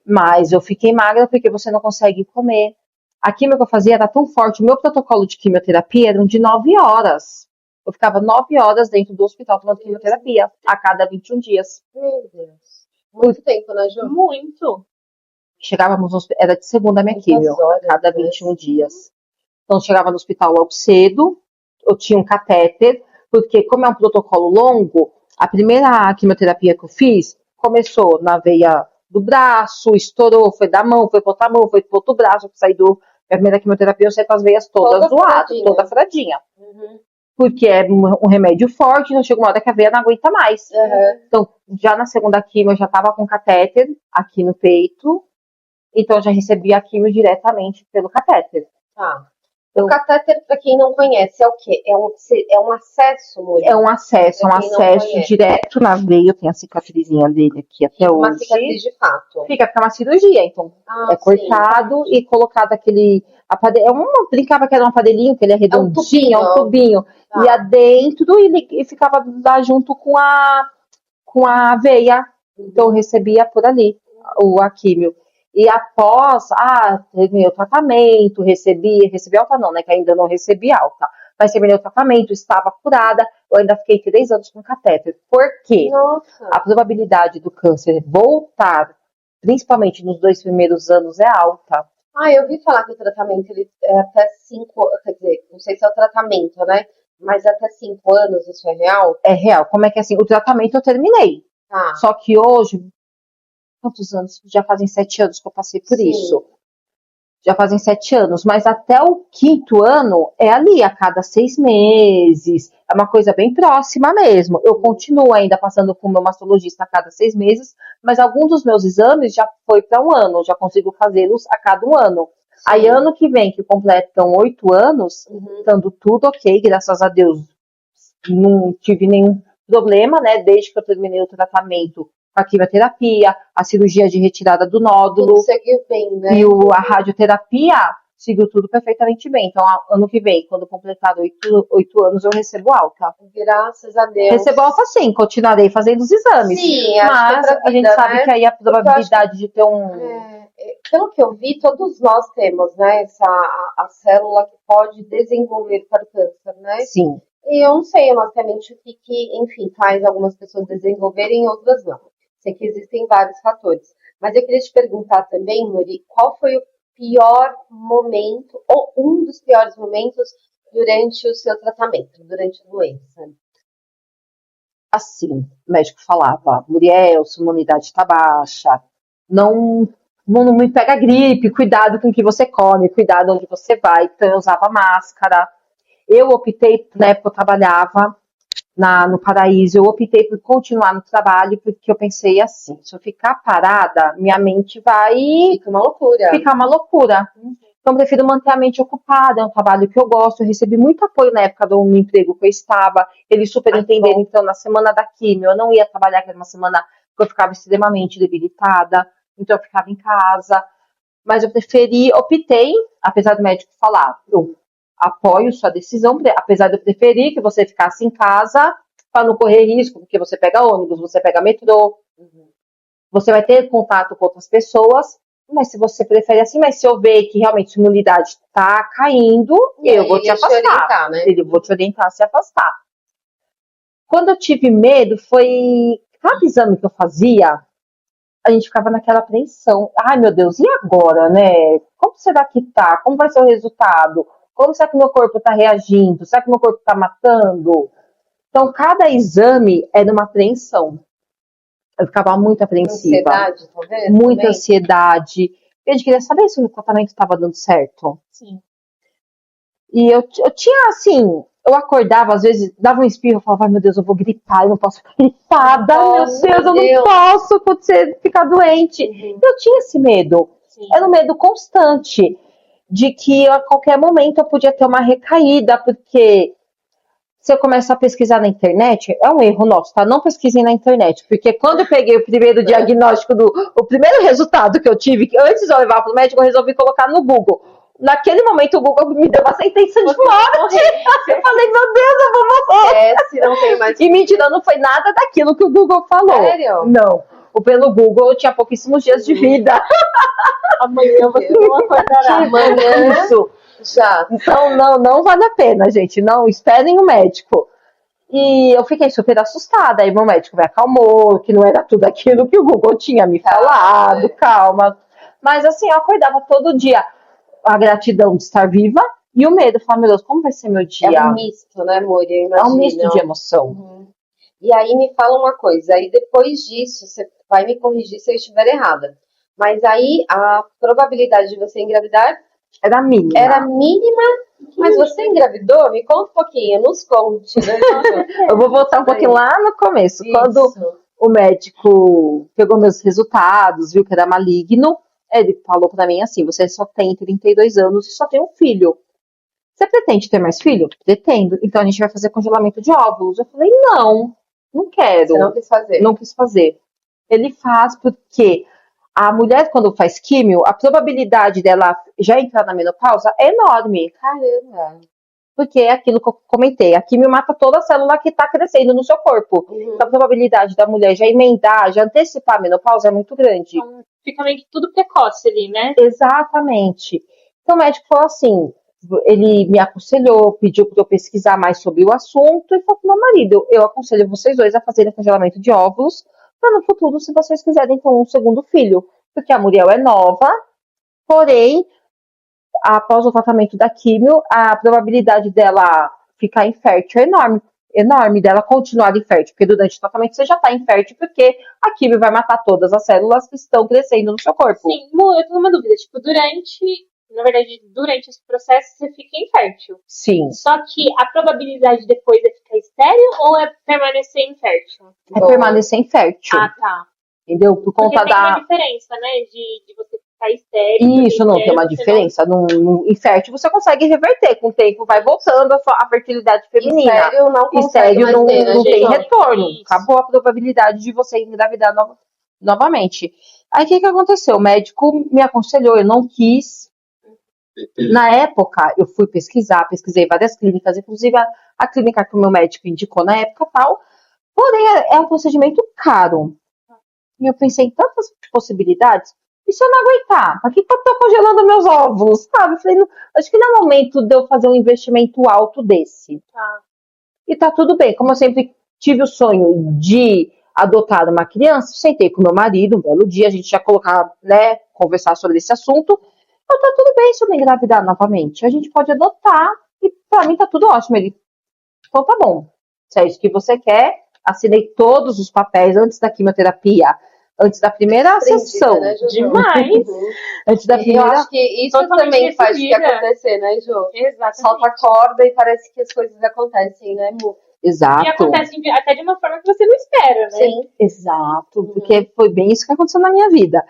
Mas eu fiquei magra porque você não consegue comer. A quimio que eu fazia era tão forte. O meu protocolo de quimioterapia era de 9 horas. Eu ficava 9 horas dentro do hospital tomando quimioterapia a cada 21 dias. Meu Deus. Muito tempo, né, Ju? Muito. Chegávamos no hospital, era de segunda a minha Muitas quimio, a horas, cada né? 21 dias. Então, eu chegava no hospital logo cedo, eu tinha um catéter, porque como é um protocolo longo, a primeira quimioterapia que eu fiz começou na veia do braço, estourou, foi da mão, foi para outra mão, foi para outro braço, eu saí a primeira quimioterapia, eu saí com as veias todas zoadas, furadinha. toda furadinha. Uhum. Porque é um remédio forte, então chega uma hora que a veia não aguenta mais. Uhum. Então, já na segunda quimio, eu já estava com catéter aqui no peito, então eu já recebia a quimio diretamente pelo catéter. Tá. O catéter, para quem não conhece, é o quê? É um acesso, Muri? É um acesso Pra quem não conhece. direto na veia. Eu tenho a cicatrizinha dele aqui até Uma hoje. cicatriz de fato. Fica uma cirurgia, então. Ah, É cortado sim. e colocado aquele aparelho. Eu brincava que era um aparelhinho, que ele é redondinho, é um tubinho. Tá. Ia dentro e ficava lá junto com a veia. Então eu recebia por ali a químio. E após, terminei o tratamento, recebi alta não, né, que ainda não recebi alta, mas terminei o tratamento, estava curada, eu ainda fiquei 3 anos com catéter. Por quê? Nossa. A probabilidade do câncer voltar, principalmente nos 2 primeiros anos, é alta. Eu ouvi falar que o tratamento ele é até 5, quer dizer, não sei se é o tratamento, né? Mas até 5 anos, isso é real? É real. Como é que é assim? O tratamento eu terminei. Tá. Só que hoje, quantos anos? Já fazem 7 anos que eu passei por Sim. isso. Já fazem 7 anos, mas até o 5º ano é ali, a cada 6 meses. É uma coisa bem próxima mesmo. Eu continuo ainda passando com o meu mastologista a cada 6 meses, mas alguns dos meus exames já foi para 1 ano, já consigo fazê-los a cada 1 ano. Sim. Aí, ano que vem, que completam 8 anos, estando tudo ok, graças a Deus, não tive nenhum problema, né? Desde que eu terminei o tratamento com a quimioterapia, a cirurgia de retirada do nódulo. Tudo seguiu bem, né? E a radioterapia seguiu tudo perfeitamente bem. Então, ano que vem, quando completar 8 anos, eu recebo alta. Graças a Deus. Recebo alta sim, continuarei fazendo os exames. Sim, acho mas que é pra a gente vida, sabe né? que aí a probabilidade de ter Pelo que eu vi, todos nós temos, né, a célula que pode desenvolver para o câncer, né? Sim. E eu não sei, honestamente, o que, enfim, faz algumas pessoas desenvolverem e outras não. Sei que existem vários fatores. Mas eu queria te perguntar também, Muri, qual foi o pior momento, ou um dos piores momentos, durante o seu tratamento, durante a doença? Assim, o médico falava, Muriel, sua imunidade está baixa, não me pega gripe, cuidado com o que você come, cuidado onde você vai. Então eu usava máscara. Eu optei, na época eu trabalhava no Paraíso, eu optei por continuar no trabalho, porque eu pensei assim, se eu ficar parada, minha mente vai Fica uma loucura. ficar uma loucura. Então, eu prefiro manter a mente ocupada, é um trabalho que eu gosto. Eu recebi muito apoio na época do emprego que eu estava. Eles super entenderam, então, na semana da quimio, eu não ia trabalhar, que era uma semana que eu ficava extremamente debilitada. Então, eu ficava em casa. Mas eu optei, apesar do médico falar, eu apoio sua decisão, apesar de eu preferir que você ficasse em casa para não correr risco, porque você pega ônibus, você pega metrô, você vai ter contato com outras pessoas, mas se você prefere assim, mas se eu ver que realmente a imunidade está caindo, eu vou te afastar. Orientar, né? Eu vou te orientar a se afastar. Quando eu tive medo, foi cada exame que eu fazia, a gente ficava naquela apreensão. Ai, meu Deus, e agora, né? Como será que tá? Como vai ser o resultado? Como será que meu corpo tá reagindo? Será que meu corpo tá matando? Então, cada exame era uma apreensão. Eu ficava muito apreensiva. Ansiedade, talvez? Muita também? ansiedade. Eu gente queria saber se o tratamento estava dando certo. Sim. E eu tinha, assim, eu acordava, às vezes, dava um espirro, eu falava, ai meu Deus, eu vou gripar, eu não posso ficar gripada, Oh, meu Deus, meu eu não Deus. posso acontecer, ficar doente. Eu tinha esse medo. Sim. Era um medo constante de que a qualquer momento eu podia ter uma recaída, porque se eu começar a pesquisar na internet, é um erro nosso, tá? Não pesquisem na internet, porque quando eu peguei o primeiro diagnóstico, o primeiro resultado que eu tive, que antes de eu levar para o médico, eu resolvi colocar no Google. Naquele momento, o Google me deu uma sentença de morte. Eu falei, meu Deus, eu vou morrer. Se não tem mais. E mentira, não foi nada daquilo que o Google falou. Sério? Não. Pelo Google, eu tinha pouquíssimos dias de vida. Amanhã você não acordará. Amanhã Isso. já. Então, não vale a pena, gente. Não esperem o médico. E eu fiquei super assustada. Aí meu médico me acalmou, que não era tudo aquilo que o Google tinha me falado. Calma. Mas assim, eu acordava todo dia. A gratidão de estar viva e o medo. Falar, meu Deus, como vai ser meu dia? É um misto, né, amor? É um misto de emoção. E aí me fala uma coisa, aí depois disso, você vai me corrigir se eu estiver errada. Mas aí a probabilidade de você engravidar Era mínima. era mínima, mas você engravidou? Me conta um pouquinho, nos conte, né? Eu vou voltar um pouquinho lá no começo. Isso. Quando o médico pegou meus resultados, viu que era maligno, ele falou pra mim assim, você só tem 32 anos e só tem um filho. Você pretende ter mais filho? Pretendo. Então a gente vai fazer congelamento de óvulos. Eu falei, não quero. Você não quis fazer? Não quis fazer. Ele faz porque a mulher, quando faz químio, a probabilidade dela já entrar na menopausa é enorme. Caramba. Porque é aquilo que eu comentei. A químio mata toda a célula que está crescendo no seu corpo. Então a probabilidade da mulher já emendar, já antecipar a menopausa é muito grande. Então, fica meio que tudo precoce ali, né? Exatamente. Então o médico falou assim, ele me aconselhou, pediu para eu pesquisar mais sobre o assunto e falou para meu marido, eu aconselho vocês dois a fazerem congelamento de óvulos para no futuro, se vocês quiserem ter um segundo filho. Porque a Muriel é nova, porém, após o tratamento da químio, a probabilidade dela ficar infértil é enorme. Enorme, dela continuar infértil, porque durante o tratamento você já está infértil, porque a químio vai matar todas as células que estão crescendo no seu corpo. Sim, eu tenho uma dúvida. Tipo, durante esse processo você fica infértil. Sim. Só que a probabilidade depois é ficar estéril ou é permanecer infértil? É permanecer infértil. Ah, tá. Entendeu? Por Porque conta tem uma diferença, né? De você ficar estéril. Isso, não tem uma diferença. No infértil você consegue reverter. Com o tempo vai voltando a fertilidade feminina. Estéril não consegue Estéril mais não, ter, né, não tem gente? retorno. Isso. Acabou a probabilidade de você engravidar novamente. Aí o que aconteceu? O médico me aconselhou, eu não quis. Na época, eu fui pesquisei várias clínicas, inclusive a clínica que o meu médico indicou na época tal. Porém, é um procedimento caro. E eu pensei em tantas possibilidades. E se eu não aguentar? Pra que eu tô congelando meus óvulos? Sabe? Eu falei, acho que não é momento de eu fazer um investimento alto desse. Tá. E tá tudo bem. Como eu sempre tive o sonho de adotar uma criança, sentei com meu marido um belo dia, a gente já colocar, né, conversar sobre esse assunto. Então tá tudo bem se eu não engravidar novamente. A gente pode adotar e pra mim tá tudo ótimo. Ele, então tá bom. Se é isso que você quer, assinei todos os papéis antes da quimioterapia, antes da primeira sessão. Né, Ju? Demais. Antes da E eu primeira. acho que isso Totalmente também faz o que decidida. acontecer, né, Ju? Exatamente. Solta a corda e parece que as coisas acontecem, né, amor? Exato. E acontece até de uma forma que você não espera, né? Sim. Exato. Porque foi bem isso que aconteceu na minha vida.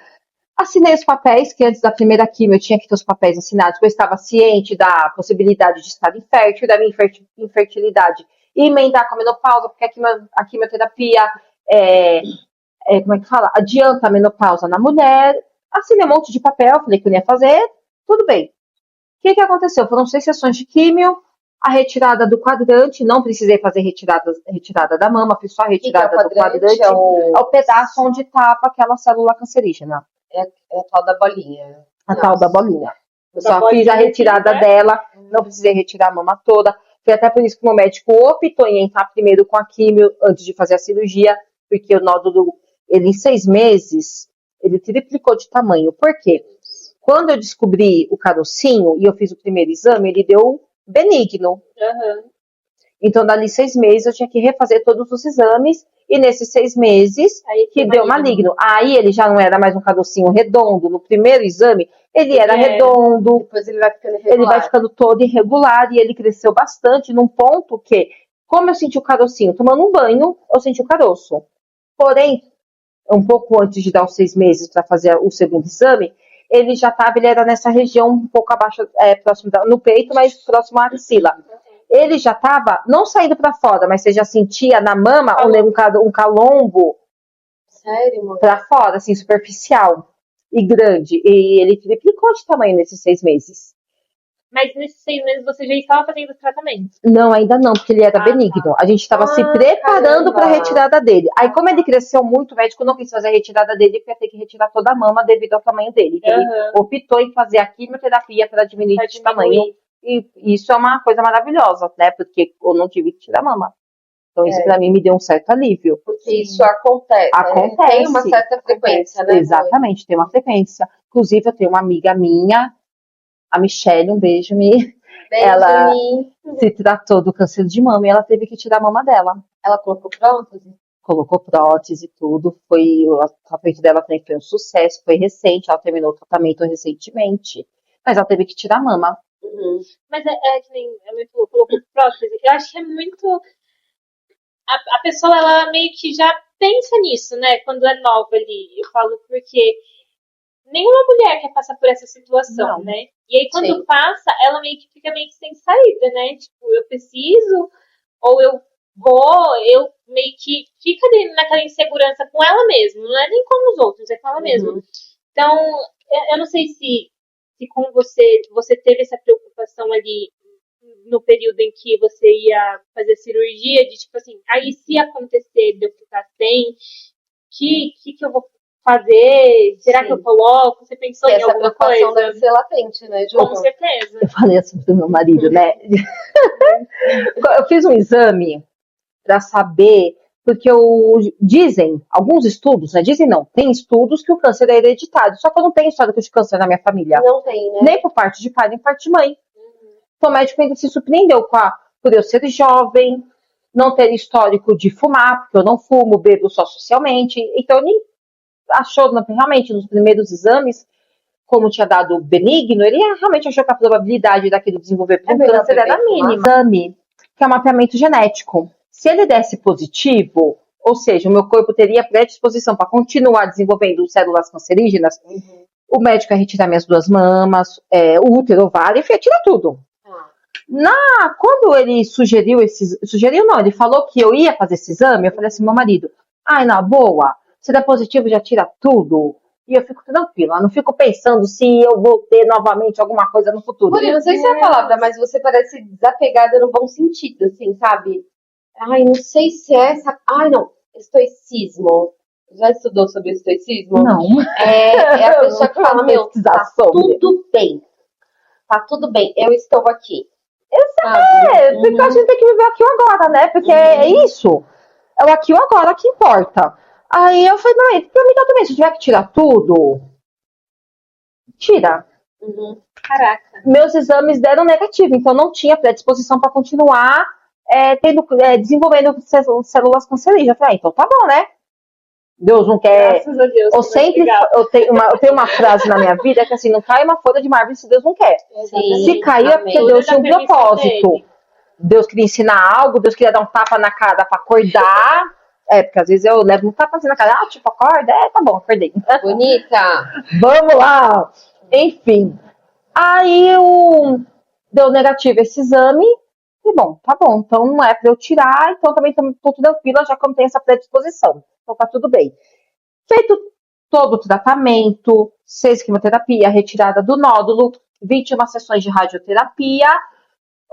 Assinei os papéis, que antes da primeira quimio eu tinha que ter os papéis assinados, porque eu estava ciente da possibilidade de estar infértil, da minha infertilidade, e emendar com a menopausa, porque a quimioterapia, como é que fala? Adianta a menopausa na mulher. Assinei um monte de papel, falei que eu ia fazer, tudo bem. O que aconteceu? Foram 6 sessões de químio, a retirada do quadrante, não precisei fazer retirada da mama, fiz só a retirada do quadrante, é o pedaço onde estava aquela célula cancerígena. É a tal da bolinha. Tal da bolinha. Eu só fiz a retirada dela, não precisei retirar a mama toda. Foi até por isso que o meu médico optou em entrar primeiro com a químio antes de fazer a cirurgia, porque o nódulo, ele em 6 meses, ele triplicou de tamanho. Por quê? Quando eu descobri o carocinho e eu fiz o primeiro exame, ele deu benigno. Uhum. Então, dali 6 meses, eu tinha que refazer todos os exames. E nesses 6 meses, que deu maligno. Aí ele já não era mais um carocinho redondo. No primeiro exame, ele era redondo. Depois ele vai ficando irregular. Ele vai ficando todo irregular. E ele cresceu bastante, num ponto que, como eu senti o carocinho tomando um banho, eu senti o caroço. Porém, um pouco antes de dar os 6 meses para fazer o segundo exame, ele era nessa região um pouco abaixo, próximo no peito, mas próximo à axila. Ele já estava não saindo para fora, mas você já sentia na mama um calombo. Sério, para fora, assim, superficial e grande. E ele triplicou de tamanho nesses 6 meses. Mas nesses 6 meses você já estava fazendo o tratamento? Não, ainda não, porque ele era benigno. A gente estava se preparando para a retirada dele. Aí, como ele cresceu muito, o médico não quis fazer a retirada dele, porque ia ter que retirar toda a mama devido ao tamanho dele. Então, ele optou em fazer a quimioterapia para diminuir de tamanho. E isso é uma coisa maravilhosa, né? Porque eu não tive que tirar a mama. Então, isso pra mim me deu um certo alívio. Porque isso acontece. Acontece. Tem uma certa frequência, né? Exatamente, tem uma frequência. Inclusive, eu tenho uma amiga minha, a Michelle, um beijo, ela se tratou do câncer de mama e ela teve que tirar a mama dela. Ela colocou prótese? Colocou prótese e tudo. O tratamento dela também foi um sucesso, foi recente, ela terminou o tratamento recentemente. Mas ela teve que tirar a mama. Uhum. Mas que nem a minha falou, colocou prótese. Eu acho que é muito. A pessoa, ela meio que já pensa nisso, né? Quando é nova ali. Eu falo porque nenhuma mulher quer passar por essa situação, né? E aí, quando passa, ela meio que fica meio que sem saída, né? Tipo, eu preciso, ou eu vou, eu meio que fica naquela insegurança com ela mesma. Não é nem com os outros, é com ela mesma. Então, eu não sei se com você teve essa preocupação ali no período em que você ia fazer cirurgia, de tipo assim, aí se acontecer de eu ficar sem, que eu vou fazer? Será que eu coloco? Você pensou em alguma coisa? Essa preocupação deve ser latente, né, Ju? Com certeza. Eu falei assim pro meu marido, né? Eu fiz um exame para saber, porque dizem, alguns estudos, né? Dizem não, tem estudos que o câncer é hereditário, só que eu não tenho histórico de câncer na minha família. Não tem, né? Nem por parte de pai, nem por parte de mãe. Então o médico ainda se surpreendeu por eu ser jovem, não ter histórico de fumar, porque eu não fumo, bebo só socialmente. Então ele achou, realmente, nos primeiros exames, como tinha dado benigno, ele realmente achou que a probabilidade daquele desenvolver por câncer era mínima. Exame, que é um mapeamento genético. Se ele desse positivo, ou seja, o meu corpo teria predisposição para continuar desenvolvendo células cancerígenas, o médico ia retirar minhas 2 mamas, o útero, o ovário, ia tirar tudo. Quando ele ele falou que eu ia fazer esse exame, eu falei assim, meu marido, na boa, se der positivo já tira tudo, e eu fico tranquila, não fico pensando se eu vou ter novamente alguma coisa no futuro. Por não sei se é a palavra, mas você parece desapegada no bom sentido, assim, sabe? Não sei se é essa... não, estoicismo. Já estudou sobre estoicismo? Não. É a pessoa que fala, tá tudo bem. Tá tudo bem, eu estou aqui. Porque a gente tem que viver aqui ou agora, né? Porque é isso. É o aqui ou agora que importa. Aí eu falei, não, pra mim tá também, se eu tiver que tirar tudo, tira. Caraca. Meus exames deram negativo, então não tinha predisposição para continuar desenvolvendo células cancerígenas. Eu falei, então tá bom, né? Deus não quer. Graças a Deus. Eu tenho uma frase na minha vida que assim, não cai uma folha de mármore se Deus não quer. Se caiu é porque Deus tinha um propósito. Deus queria ensinar algo, Deus queria dar um tapa na cara para acordar. Porque às vezes eu levo um tapa assim na cara, tipo, acorda, tá bom, acordei. Bonita. Vamos lá! Enfim, aí deu negativo esse exame, e bom, tá bom, então não é pra eu tirar, então também tô tranquila, já que eu não tenho essa predisposição, então tá tudo bem. Feito todo o tratamento, 6 quimioterapia, retirada do nódulo, 21 sessões de radioterapia,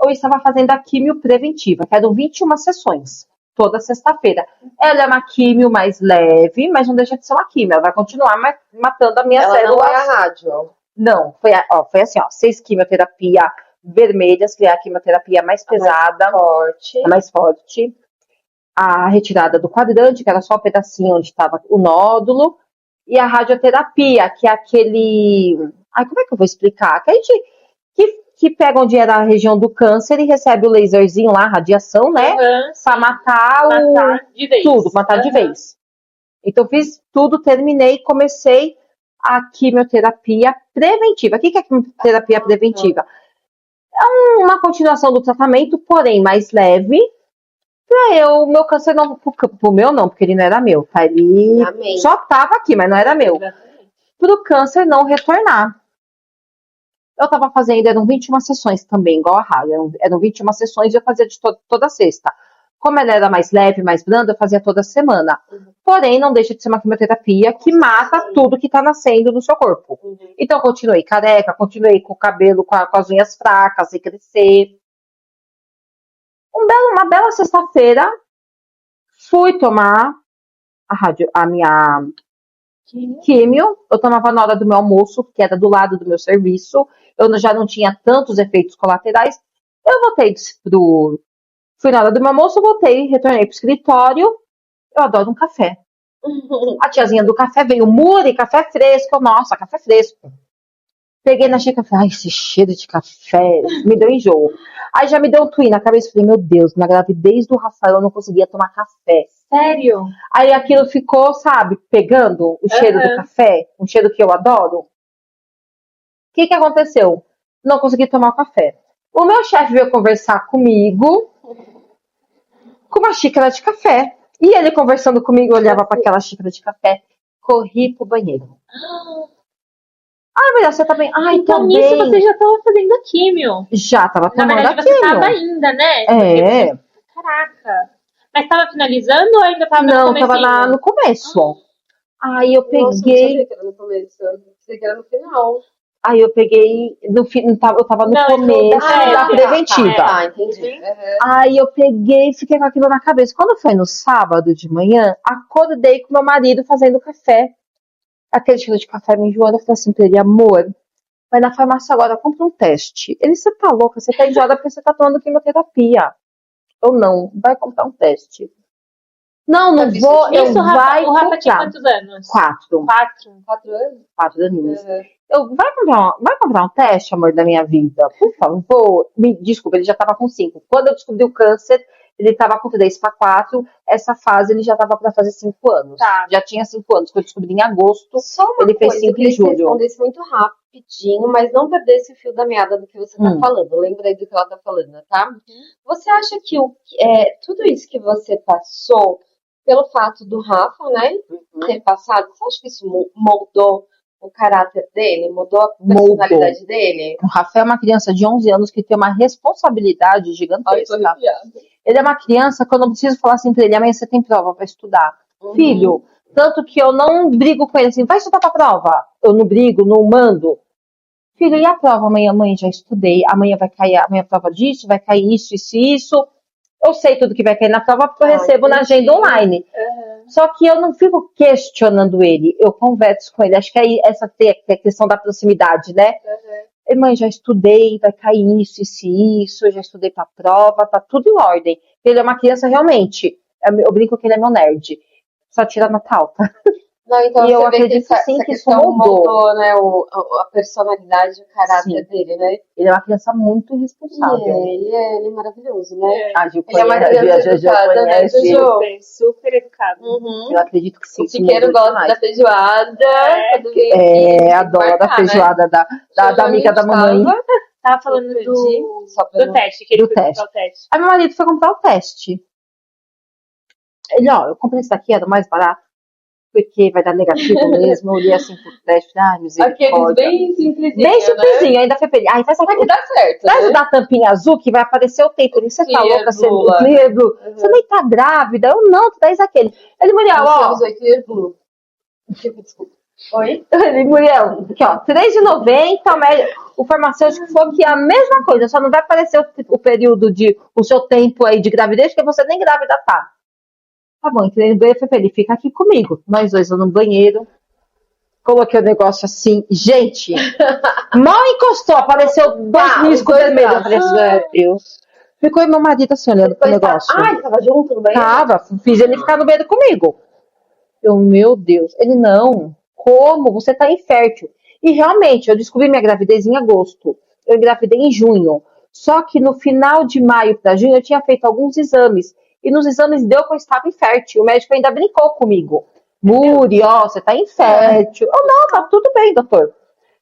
eu estava fazendo a quimio preventiva, que eram 21 sessões, toda sexta-feira. Ela é uma quimio mais leve, mas não deixa de ser uma quimio, ela vai continuar matando a minha célula. Não é a rádio. Não, foi assim, 6 quimioterapia vermelhas, que é a quimioterapia mais pesada, a mais forte. A retirada do quadrante, que era só o pedacinho onde estava o nódulo, e a radioterapia, que é aquele... Ai, como é que eu vou explicar? Que a gente... Que pega onde era a região do câncer e recebe o laserzinho lá, a radiação, né? Pra matar de vez. Tudo, matar de vez. Então, fiz tudo, terminei, comecei a quimioterapia preventiva. O que é a quimioterapia preventiva? É uma continuação do tratamento, porém mais leve, pra meu câncer não, pro meu não, porque ele não era meu, tá? Ele só tava aqui, mas não era meu. Pro câncer não retornar. Eu tava fazendo, eram 21 sessões também, igual a rádio, eram 21 sessões e eu fazia de toda sexta. Como ela era mais leve, mais branda, eu fazia toda semana. Porém, não deixa de ser uma quimioterapia que mata tudo que tá nascendo no seu corpo. Então, eu continuei careca, continuei com o cabelo, com as unhas fracas, sem crescer. Uma bela sexta-feira, fui tomar a minha químio. Eu tomava na hora do meu almoço, que era do lado do meu serviço. Eu já não tinha tantos efeitos colaterais. Eu fui na hora do meu almoço, voltei, retornei pro escritório. Eu adoro um café. A tiazinha do café veio, Muri, café fresco. Nossa, café fresco. Peguei na xícara e falei, esse cheiro de café me deu enjoo. Aí já me deu um twin na cabeça. Falei, meu Deus, na gravidez do Rafael eu não conseguia tomar café. Sério? Aí aquilo ficou, sabe, pegando o cheiro do café, um cheiro que eu adoro. O que aconteceu? Não consegui tomar o café. O meu chefe veio conversar comigo com uma xícara de café. E ele conversando comigo, eu olhava para aquela xícara de café, corri pro banheiro. Melhor, você tá bem? Então, tô nisso bem. Você já tava fazendo a químio. Já tava tomando Na verdade, a você químio. tava ainda, né? Caraca. Mas tava finalizando ou ainda tava no comecinho? Não, tava no começo. Aí eu peguei... Nossa, não sabia que era no começo. Pensei que era no final. Aí eu peguei... eu tava no começo da preventiva. Entendi. Aí eu peguei e fiquei com aquilo na cabeça. Quando foi no sábado de manhã, acordei com meu marido fazendo café. Aquele cheiro de café me enjoando. Eu falei assim pra ele, amor, vai na farmácia agora, compra um teste. Ele, você tá louca? Você tá enjoada porque você tá tomando quimioterapia. Ou não, vai comprar um teste. Não vou, eu vai comprar. O Rafa tinha quantos anos? 4. 4 anos? 4 aninhos. Vai comprar um teste, amor da minha vida? Por favor. Desculpa, ele já tava com 5. Quando eu descobri o câncer, ele tava com 3 para 4. Essa fase ele já tava para fazer 5 anos. Tá. Já tinha 5 anos, que eu descobri em agosto. Só uma ele fez 5 em julho. Respondesse muito rapidinho, mas não perdesse o fio da meada do que você tá falando. Lembrei do que ela tá falando, tá? Você acha que tudo isso que você passou, pelo fato do Rafa, né, ter passado, você acha que isso moldou o caráter dele? Mudou a personalidade dele? O Rafa é uma criança de 11 anos que tem uma responsabilidade gigantesca. Ele é uma criança que eu não preciso falar assim pra ele, amanhã você tem prova pra estudar. Filho, tanto que eu não brigo com ele assim, vai estudar pra prova. Eu não brigo, não mando. Filho, e a prova amanhã? Mãe, já estudei. Amanhã vai cair a prova disso, vai cair isso. Eu sei tudo que vai cair na prova porque eu recebo na agenda online. Só que eu não fico questionando ele, eu converso com ele. Acho que aí essa é a questão da proximidade, né? Mãe, já estudei, vai cair isso, eu já estudei pra prova, tá tudo em ordem. Ele é uma criança realmente, eu brinco que ele é meu nerd, só tira nota alta. Não, então e eu acredito sim que isso moldou, né, a personalidade e o caráter dele, né? Ele é uma criança muito responsável. Ele é maravilhoso, né? Ele é uma criança educada, né, Ju? Super educado. Eu acredito que sim. O Piqueiro gosta da feijoada. Adora a feijoada, né? da amiga da mamãe. Tava falando do teste, que ele foi comprar o teste. Aí meu marido foi comprar o teste. Ele, ó, eu comprei esse daqui, era mais barato, porque vai dar negativo mesmo. Eu olhei assim por teste, ai, misericórdia. Aqueles bem simplesinhos, Bem simplesinho, ainda foi feliz. Ai, faz Mas que dá certo, traz né? o da tampinha azul que vai aparecer o tempo. Você tá Clear louca, você, Blue o lá. Clear Blue. Uhum. Você nem tá grávida. Eu não, tu traz aquele. Ele, Muriel, ó. Usei Clear Blue. Desculpa. Oi? Ele, Muriel, aqui, ó, R$3,90, o farmacêutico falou que é a mesma coisa, só não vai aparecer o período o seu tempo aí de gravidez, porque você nem grávida tá. Tá bom, entrei no banheiro, ele fica aqui comigo. Nós dois no banheiro, coloquei o negócio assim, gente, mal encostou, apareceu dois riscos vermelhos. Eu falei assim, meu Deus. Ficou aí meu marido assim, olhando pro negócio. Ele tava junto no banheiro? Tava, fiz ele ficar no banheiro comigo. Eu, meu Deus. Ele, não. Como? Você tá infértil. E realmente, eu descobri minha gravidez em agosto. Eu engravidei em junho. Só que no final de maio para junho, eu tinha feito alguns exames. E nos exames deu que eu estava infértil. O médico ainda brincou comigo. Muri, ó, você tá infértil. Eu, não, tá tudo bem, doutor.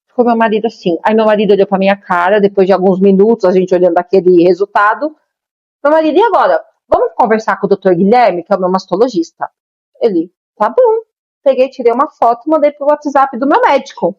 Ficou meu marido assim. Aí meu marido olhou pra minha cara, depois de alguns minutos, a gente olhando aquele resultado. Meu marido, e agora? Vamos conversar com o doutor Guilherme, que é o meu mastologista. Ele, tá bom. Peguei, tirei uma foto e mandei pro WhatsApp do meu médico.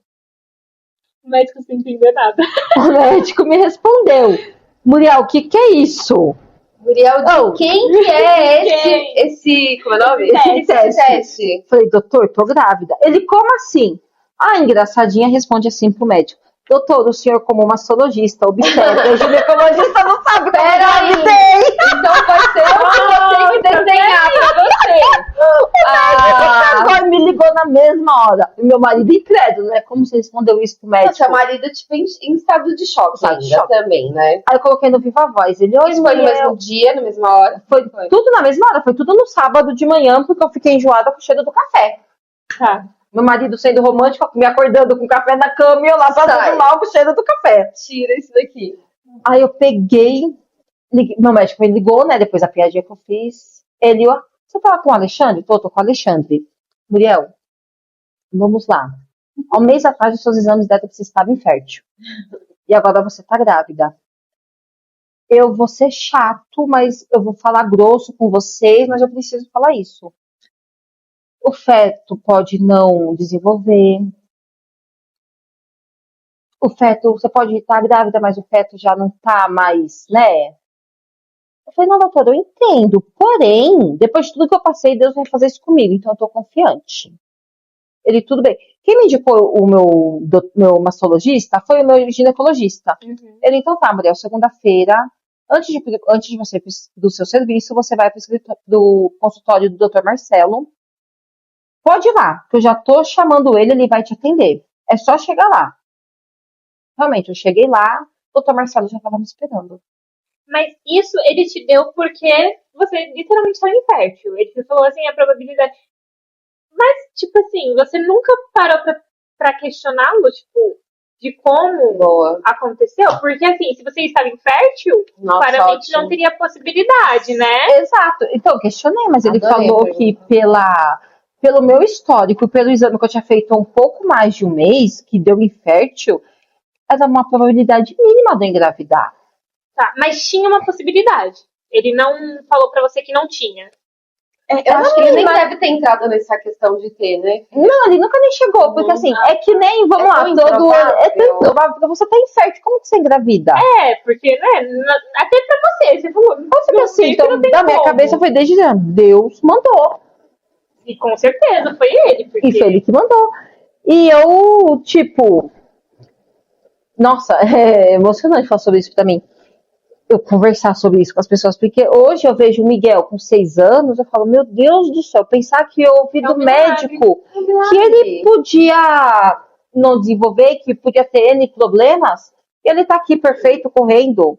O médico sem entender nada. O médico me respondeu. Muriel, o que é isso? Muriel, de quem que é esse como é o nome? Esse teste. Falei, doutor, tô grávida. Ele, como assim? A engraçadinha responde assim pro médico. Doutor, o senhor como mastologista, obstetra e ginecologista não sabe como eu gravidei. Então vai ser o que você que desenhar pra você. Agora me ligou na mesma hora. E meu marido incrédulo, né? Como você respondeu isso pro médico? Seu marido, tipo, em estado de choque ainda também, né? Aí eu coloquei no Viva Voz. Ele, isso foi no mesmo dia, na mesma hora? Foi tudo na mesma hora. Foi tudo no sábado de manhã, porque eu fiquei enjoada com o cheiro do café. Tá. Meu marido sendo romântico, me acordando com café na cama e eu lá passando mal com o cheiro do café. Tira isso daqui. Aí eu peguei, meu médico me ligou, né? Depois da piadinha que eu fiz. Ele, ó, você tá com o Alexandre? Tô com o Alexandre. Muriel, vamos lá. Há um mês atrás, os seus exames deram que você estava infértil. E agora você tá grávida. Eu vou ser chato, mas eu vou falar grosso com vocês, mas eu preciso falar isso. O feto pode não desenvolver. O feto, você pode estar grávida, mas o feto já não tá mais, né? Eu falei, não, doutor, eu entendo. Porém, depois de tudo que eu passei, Deus vai fazer isso comigo, então eu tô confiante. Ele, tudo bem. Quem me indicou o meu mastologista foi o meu ginecologista. Uhum. Ele, então tá, Muriel, segunda-feira, antes de você ir do seu serviço, você vai pro consultório do Dr. Marcelo. Pode ir lá, que eu já tô chamando ele vai te atender. É só chegar lá. Realmente, eu cheguei lá, o Dr. Marcelo já estava me esperando. Mas isso ele te deu porque você literalmente estava infértil. Ele te falou assim, a probabilidade. Mas, tipo assim, você nunca parou pra questioná-lo, tipo, de como aconteceu? Porque, assim, se você estava infértil, claramente não teria possibilidade, né? Exato. Então, eu questionei, mas ele falou que pelo meu histórico, pelo exame que eu tinha feito há um pouco mais de um mês, que deu infértil, era uma probabilidade mínima de eu engravidar. Tá, mas tinha uma possibilidade. Ele não falou pra você que não tinha. Eu acho que ele nem deve ter entrado nessa questão de ter, né? Não, ele nunca nem chegou, porque assim, é que nem, vamos lá, todo ano. É tão improvável, porque você tá infértil, como que você engravida? Porque, né, até pra você falou. Você assim, então, da minha cabeça foi desde já, Deus mandou. E com certeza, foi ele. E foi ele que mandou. E eu, tipo, nossa, é emocionante falar sobre isso pra mim. Eu conversar sobre isso com as pessoas, porque hoje eu vejo o Miguel com 6 anos, eu falo, meu Deus do céu, pensar que eu ouvi do médico que ele podia não desenvolver, que podia ter N problemas, e ele tá aqui perfeito, correndo.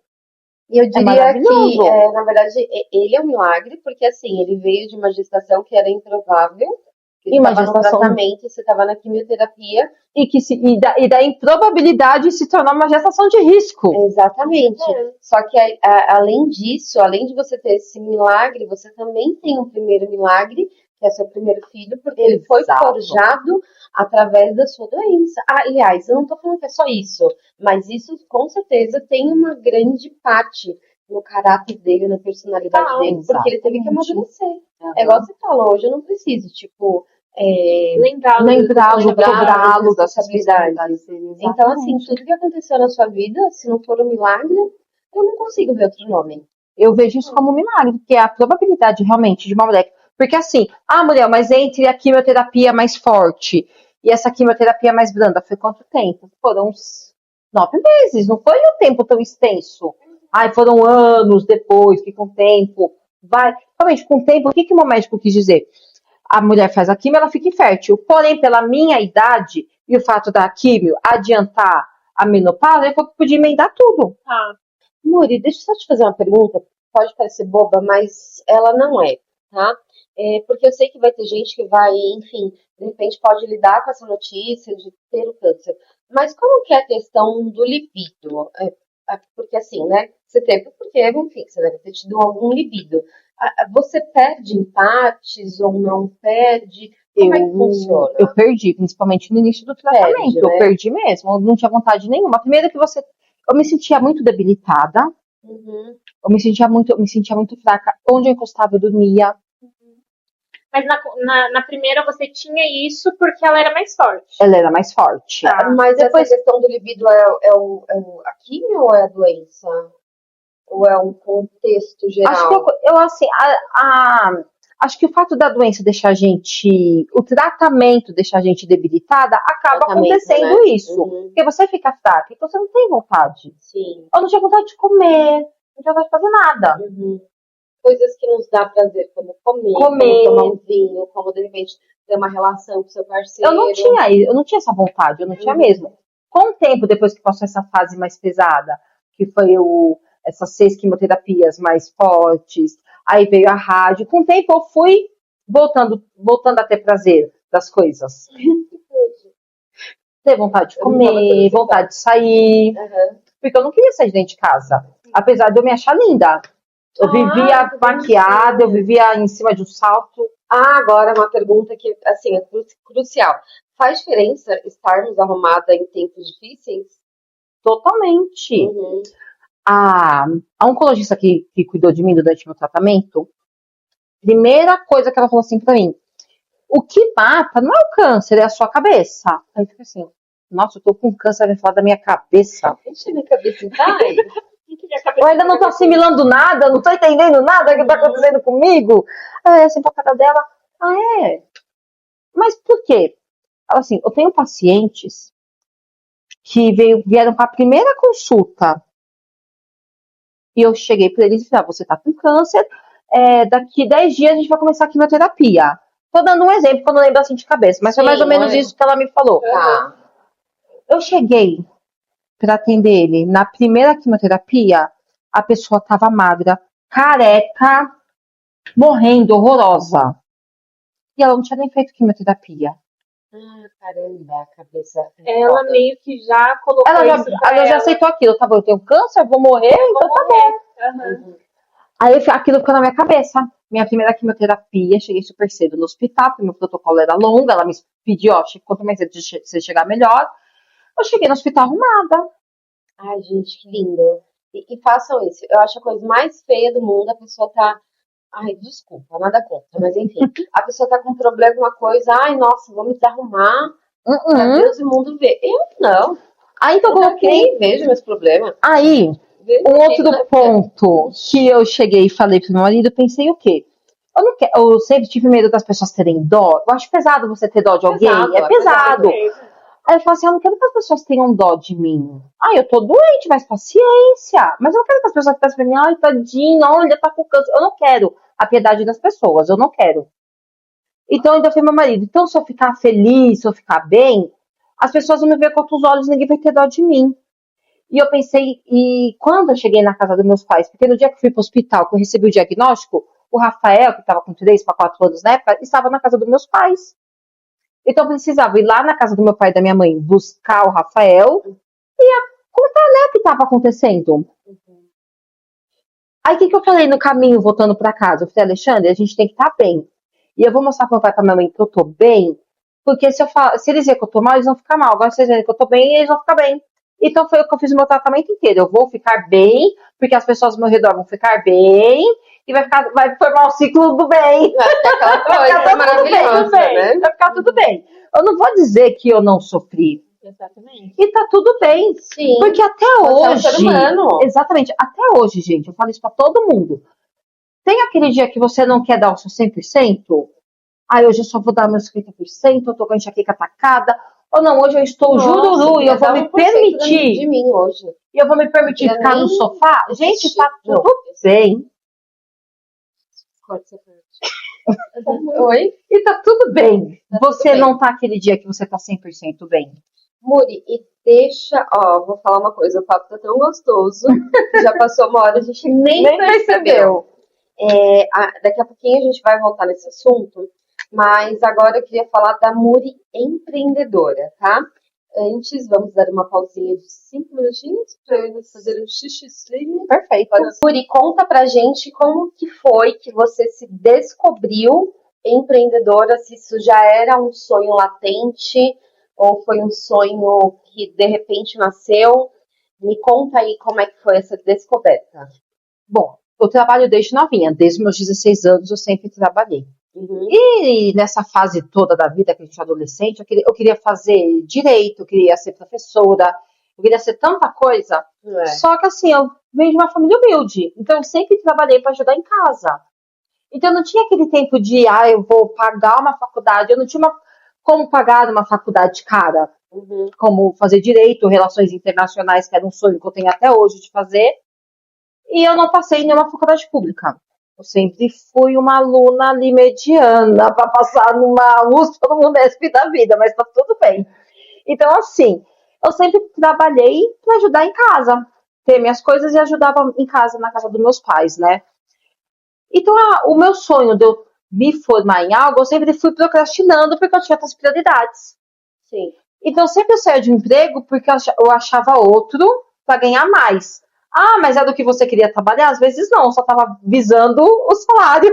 E eu diria que, na verdade, ele é um milagre, porque assim, ele veio de uma gestação que era improvável, que você estava no tratamento, você estava na quimioterapia, e da improbabilidade se tornar uma gestação de risco. Exatamente. Só que além disso, além de você ter esse milagre, você também tem um primeiro milagre, que é seu primeiro filho, porque ele foi forjado através da sua doença. Aliás, eu não estou falando que é só isso, mas isso com certeza tem uma grande parte no caráter dele, na personalidade dele, porque ele teve que amadurecer. É igual você falou, hoje eu não preciso, tipo, Lembrá-lo, cobrá-lo das responsabilidades. responsabilidades. Então, assim, tudo que aconteceu na sua vida, se não for um milagre, eu não consigo ver outro nome. Eu vejo isso como um milagre, porque é a probabilidade realmente de uma mulher. Porque assim, Muriel, mas entre a quimioterapia mais forte e essa quimioterapia mais branda, foi quanto tempo? Foram uns 9 meses, não foi um tempo tão extenso. Ai, foram anos depois, que com o tempo vai. Realmente, com o tempo, o que o meu médico quis dizer? A mulher faz a quimio, ela fica infértil. Porém, pela minha idade e o fato da quimio adiantar a menopausa, eu podia emendar tudo. Muri, deixa eu só te fazer uma pergunta, pode parecer boba, mas ela não é, tá? Porque eu sei que vai ter gente que vai, enfim, de repente pode lidar com essa notícia de ter o câncer. Mas como que é a questão do libido? Porque assim, né? Você teve porque, enfim, você deve ter tido algum libido. Você perde em partes ou não perde? Como é que funciona? Eu perdi, principalmente no início do tratamento. Perde, Eu né? perdi mesmo, eu não tinha vontade nenhuma. Primeiro que eu me sentia muito debilitada, Uhum. eu me sentia muito fraca. Onde eu encostava, eu dormia. Mas na primeira você tinha isso porque ela era mais forte. Ela era mais forte. Mas Depois- essa questão do libido a quimio ou é a doença? Ou é um contexto geral? Acho que acho que o fato da doença deixar a gente, o tratamento deixar a gente debilitada, acaba Tratamento, acontecendo né? isso. Uhum. Porque você fica fraca, então você não tem vontade. Sim. Eu não tinha vontade de comer, não tinha vontade de fazer nada. Uhum. Coisas que nos dá prazer, como comer, como tomar um vinho, como de repente ter uma relação com seu parceiro. Eu não tinha essa vontade, eu não tinha mesmo. Com o tempo, depois que passou essa fase mais pesada, que foi essas 6 quimioterapias mais fortes, aí veio a rádio, com o tempo eu fui voltando a ter prazer das coisas. Ter vontade de comer, vontade de sair, porque eu não queria sair de dentro de casa, apesar de eu me achar linda. Eu vivia maquiada, eu vivia em cima de um salto. Agora uma pergunta que, assim, é crucial. Faz diferença estarmos arrumada em tempos difíceis? Totalmente. Uhum. A oncologista que cuidou de mim durante meu tratamento, primeira coisa que ela falou assim pra mim: o que mata não é o câncer, é a sua cabeça. Aí eu fiquei assim, nossa, eu tô com câncer, vai falar da minha cabeça. Deixa minha cabeça em Eu ainda não tô assimilando nada, não tô entendendo nada que tá acontecendo comigo. Aí assim, pra cara dela, é? Mas por quê? Ela assim, eu tenho pacientes que vieram pra primeira consulta e eu cheguei pra eles e falei, você tá com câncer, daqui 10 dias a gente vai começar a quimioterapia. Tô dando um exemplo que eu não lembro assim de cabeça, mas foi mais ou menos isso que ela me falou. Tá. Eu cheguei pra atender ele na primeira quimioterapia, a pessoa tava magra, careca, morrendo, horrorosa. E ela não tinha nem feito quimioterapia. Caramba, a cabeça. Ela meio que já colocou Ela já aceitou aquilo, tá bom, eu tenho câncer, eu vou morrer, então tá bom. Aí aquilo ficou na minha cabeça. Minha primeira quimioterapia, cheguei super cedo no hospital, porque meu protocolo era longo, ela me pediu, quanto mais cedo você chegar, melhor. Eu cheguei no hospital arrumada. Ai, gente, que lindo. E façam isso. Eu acho a coisa mais feia do mundo, a pessoa tá... Ai, desculpa, nada contra, mas enfim. A pessoa tá com um problema, uma coisa, ai, nossa, vou me desarrumar pra Deus e o mundo ver. Eu não. Aí então eu coloquei... Vejo meus problemas. Aí, um outro ponto que eu cheguei e falei pro meu marido, eu pensei o quê? Eu sempre tive medo das pessoas terem dó. Eu acho pesado você ter dó de alguém. É pesado. Aí eu falei assim, eu não quero que as pessoas tenham dó de mim. Eu tô doente, mas paciência. Mas eu não quero que as pessoas pensem pra mim, ai, tadinho, olha, tá com câncer. Eu não quero a piedade das pessoas, eu não quero. Então eu ainda falei pro meu marido, então se eu ficar feliz, se eu ficar bem, as pessoas vão me ver com outros olhos, ninguém vai ter dó de mim. E eu pensei, e quando eu cheguei na casa dos meus pais, porque no dia que eu fui pro hospital, que eu recebi o diagnóstico, o Rafael, que estava com 3 para 4 anos na época, estava na casa dos meus pais. Então eu precisava ir lá na casa do meu pai e da minha mãe, buscar o Rafael e contar, né, o que estava acontecendo. Aí o que eu falei no caminho, voltando para casa? Eu falei, Alexandre, a gente tem que estar bem. E eu vou mostrar pro meu pai e pra minha mãe que eu tô bem, porque se eles verem que eu tô mal, eles vão ficar mal. Agora se eles verem que eu tô bem, eles vão ficar bem. Então foi o que eu fiz o meu tratamento inteiro. Eu vou ficar bem, porque as pessoas ao meu redor vão ficar bem, e vai formar um ciclo do bem. Vai ficar aquela Vai ficar coisa tudo maravilhosa, bem, né? vai ficar tudo bem. Eu não vou dizer que eu não sofri. Exatamente. E tá tudo bem. Sim. Porque até Você hoje. é um ser humano. Exatamente. Até hoje, gente, eu falo isso pra todo mundo. Tem aquele dia que você não quer dar o seu 100%? Hoje eu só vou dar meus 50%, eu tô com a enxaqueca atacada. Ou não, hoje eu estou jururu e eu vou me permitir. De mim hoje. E eu vou me permitir Eu ficar nem no sofá? Gente, tá Não. tudo bem. Corta essa parte. Oi? E tá tudo bem. Tá tudo Você bem. não tá aquele dia que você tá 100% bem. Muri, e deixa, vou falar uma coisa, o papo tá tão gostoso, já passou uma hora, a gente nem percebeu. Daqui a pouquinho a gente vai voltar nesse assunto, mas agora eu queria falar da Muri empreendedora, tá? Antes, vamos dar uma pausinha de 5 minutinhos para eu fazer um xixizinho. Perfeito. Muri, conta pra gente como que foi que você se descobriu empreendedora, se isso já era um sonho latente ou foi um sonho que de repente nasceu. Me conta aí como é que foi essa descoberta. Bom, eu trabalho desde novinha, desde meus 16 anos eu sempre trabalhei. Uhum. E nessa fase toda da vida que a gente é adolescente, eu queria fazer direito, eu queria ser professora, eu queria ser tanta coisa. Só que assim, eu venho de uma família humilde, então eu sempre trabalhei para ajudar em casa. Então não tinha aquele tempo de, eu vou pagar uma faculdade, eu não tinha como pagar uma faculdade cara, como fazer direito, relações internacionais, que era um sonho que eu tenho até hoje de fazer. E eu não passei em nenhuma faculdade pública. Eu sempre fui uma aluna ali mediana para passar numa USP ou numa Unesp da vida, mas tá tudo bem. Então, assim, eu sempre trabalhei para ajudar em casa, ter minhas coisas e ajudava em casa, na casa dos meus pais, né? Então, o meu sonho de eu me formar em algo, eu sempre fui procrastinando porque eu tinha outras prioridades. Sim. Então, eu sempre saía de um emprego porque eu achava outro para ganhar mais. Mas é do que você queria trabalhar? Às vezes não, eu só estava visando o salário.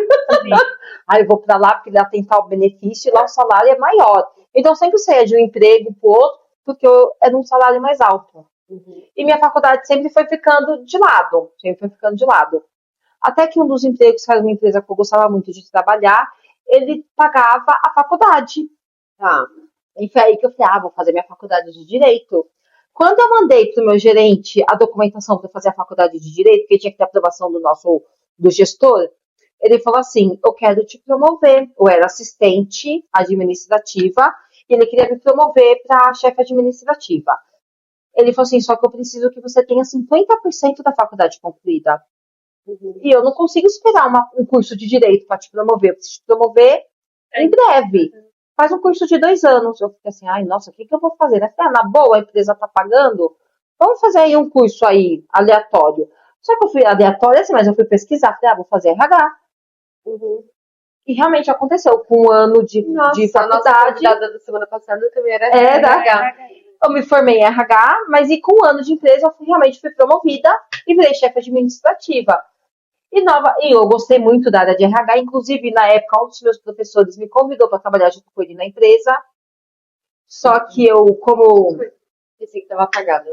Aí eu vou para lá porque lá tem tal benefício e lá o salário é maior. Então, eu sempre saía de um emprego para o outro porque era um salário mais alto. E minha faculdade sempre foi ficando de lado. Até que um dos empregos, que era uma empresa que eu gostava muito de trabalhar, ele pagava a faculdade. E foi aí que eu falei, vou fazer minha faculdade de Direito. Quando eu mandei para o meu gerente a documentação para fazer a faculdade de Direito, porque tinha que ter aprovação do gestor, ele falou assim, eu quero te promover. Eu era assistente administrativa e ele queria me promover para chefe administrativa. Ele falou assim, só que eu preciso que você tenha 50% da faculdade concluída. E eu não consigo esperar um curso de Direito para te promover. Eu preciso te promover em breve. Faz um curso de 2 anos. Eu fiquei assim, nossa, o que eu vou fazer? Na boa, a empresa tá pagando? Vamos fazer aí um curso aí, aleatório. Só que eu fui aleatório assim, mas eu fui pesquisar. Falei, vou fazer RH. E realmente aconteceu. Com um ano de faculdade. A nossa convidada da semana passada também era RH. Eu me formei em RH, mas com um ano de empresa eu realmente fui promovida e virei chefe administrativa. E eu gostei muito da área de RH, inclusive na época um dos meus professores me convidou para trabalhar junto com ele na empresa. Só que Pensei que estava apagada.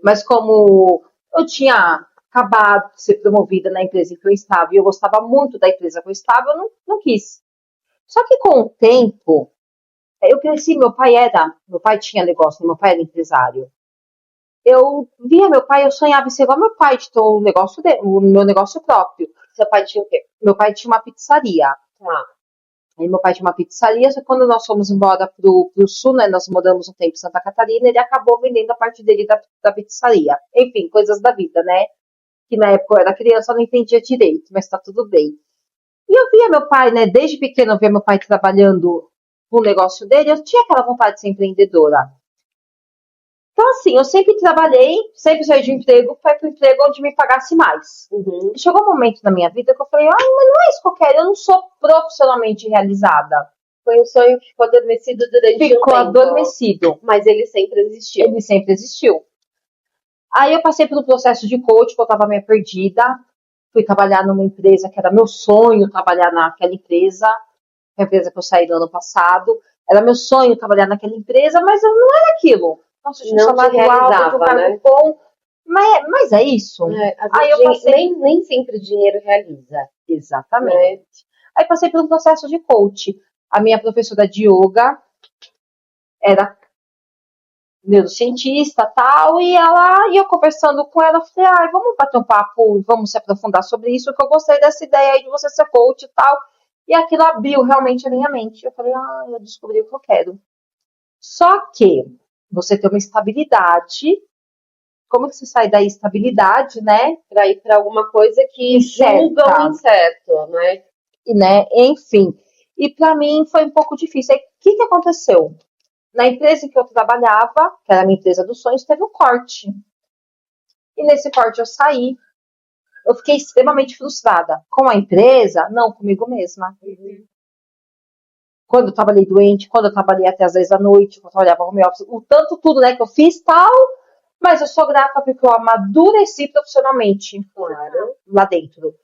Mas como eu tinha acabado de ser promovida na empresa em que eu estava e eu gostava muito da empresa que eu estava, eu não quis. Só que com o tempo, eu cresci, meu pai tinha negócio, meu pai era empresário. Eu via meu pai, eu sonhava em ser igual meu pai, de ter o meu negócio próprio. Seu pai tinha o quê? Meu pai tinha uma pizzaria. Aí meu pai tinha uma pizzaria, só que quando nós fomos embora pro sul, né, nós moramos um tempo em Santa Catarina, ele acabou vendendo a parte dele da pizzaria. Enfim, coisas da vida, né? Que na época eu era criança, eu não entendia direito, mas tá tudo bem. E eu via meu pai, né, desde pequeno eu via meu pai trabalhando no negócio dele, eu tinha aquela vontade de ser empreendedora. Então, assim, eu sempre trabalhei, sempre saí de um emprego, foi pro emprego onde me pagasse mais. Chegou um momento na minha vida que eu falei, mas não é isso que eu quero, eu não sou profissionalmente realizada. Foi um sonho que ficou adormecido durante um tempo. Ficou adormecido. Mas ele sempre existiu. Ele sempre existiu. Aí eu passei pelo processo de coach, porque eu estava meio perdida. Fui trabalhar numa empresa que era meu sonho trabalhar naquela empresa. A empresa que eu saí no ano passado. Era meu sonho trabalhar naquela empresa, mas eu não era aquilo. Nossa, tinha um salário alto, um cargo bom. Mas é isso. Às Aí vezes eu passei. nem sempre o dinheiro realiza. Exatamente. Aí passei pelo processo de coach. A minha professora de yoga era neurocientista e tal, e eu conversando com ela, falei, vamos bater um papo, vamos se aprofundar sobre isso, que eu gostei dessa ideia aí de você ser coach e tal. E aquilo abriu realmente a minha mente. Eu falei, eu descobri o que eu quero. Só que você tem uma estabilidade. Como que você sai da estabilidade, né? Para ir para alguma coisa que julgam incerto, né? E, né? Enfim. E para mim foi um pouco difícil. Aí, o que aconteceu? Na empresa que eu trabalhava, que era a minha empresa dos sonhos, teve um corte. E nesse corte eu saí. Eu fiquei extremamente frustrada. Com a empresa, não, comigo mesma. Quando eu trabalhei doente, quando eu trabalhei até às 10 da noite, quando eu trabalhava home office, o tanto tudo, né, que eu fiz tal, mas eu sou grata porque eu amadureci profissionalmente, claro, lá dentro.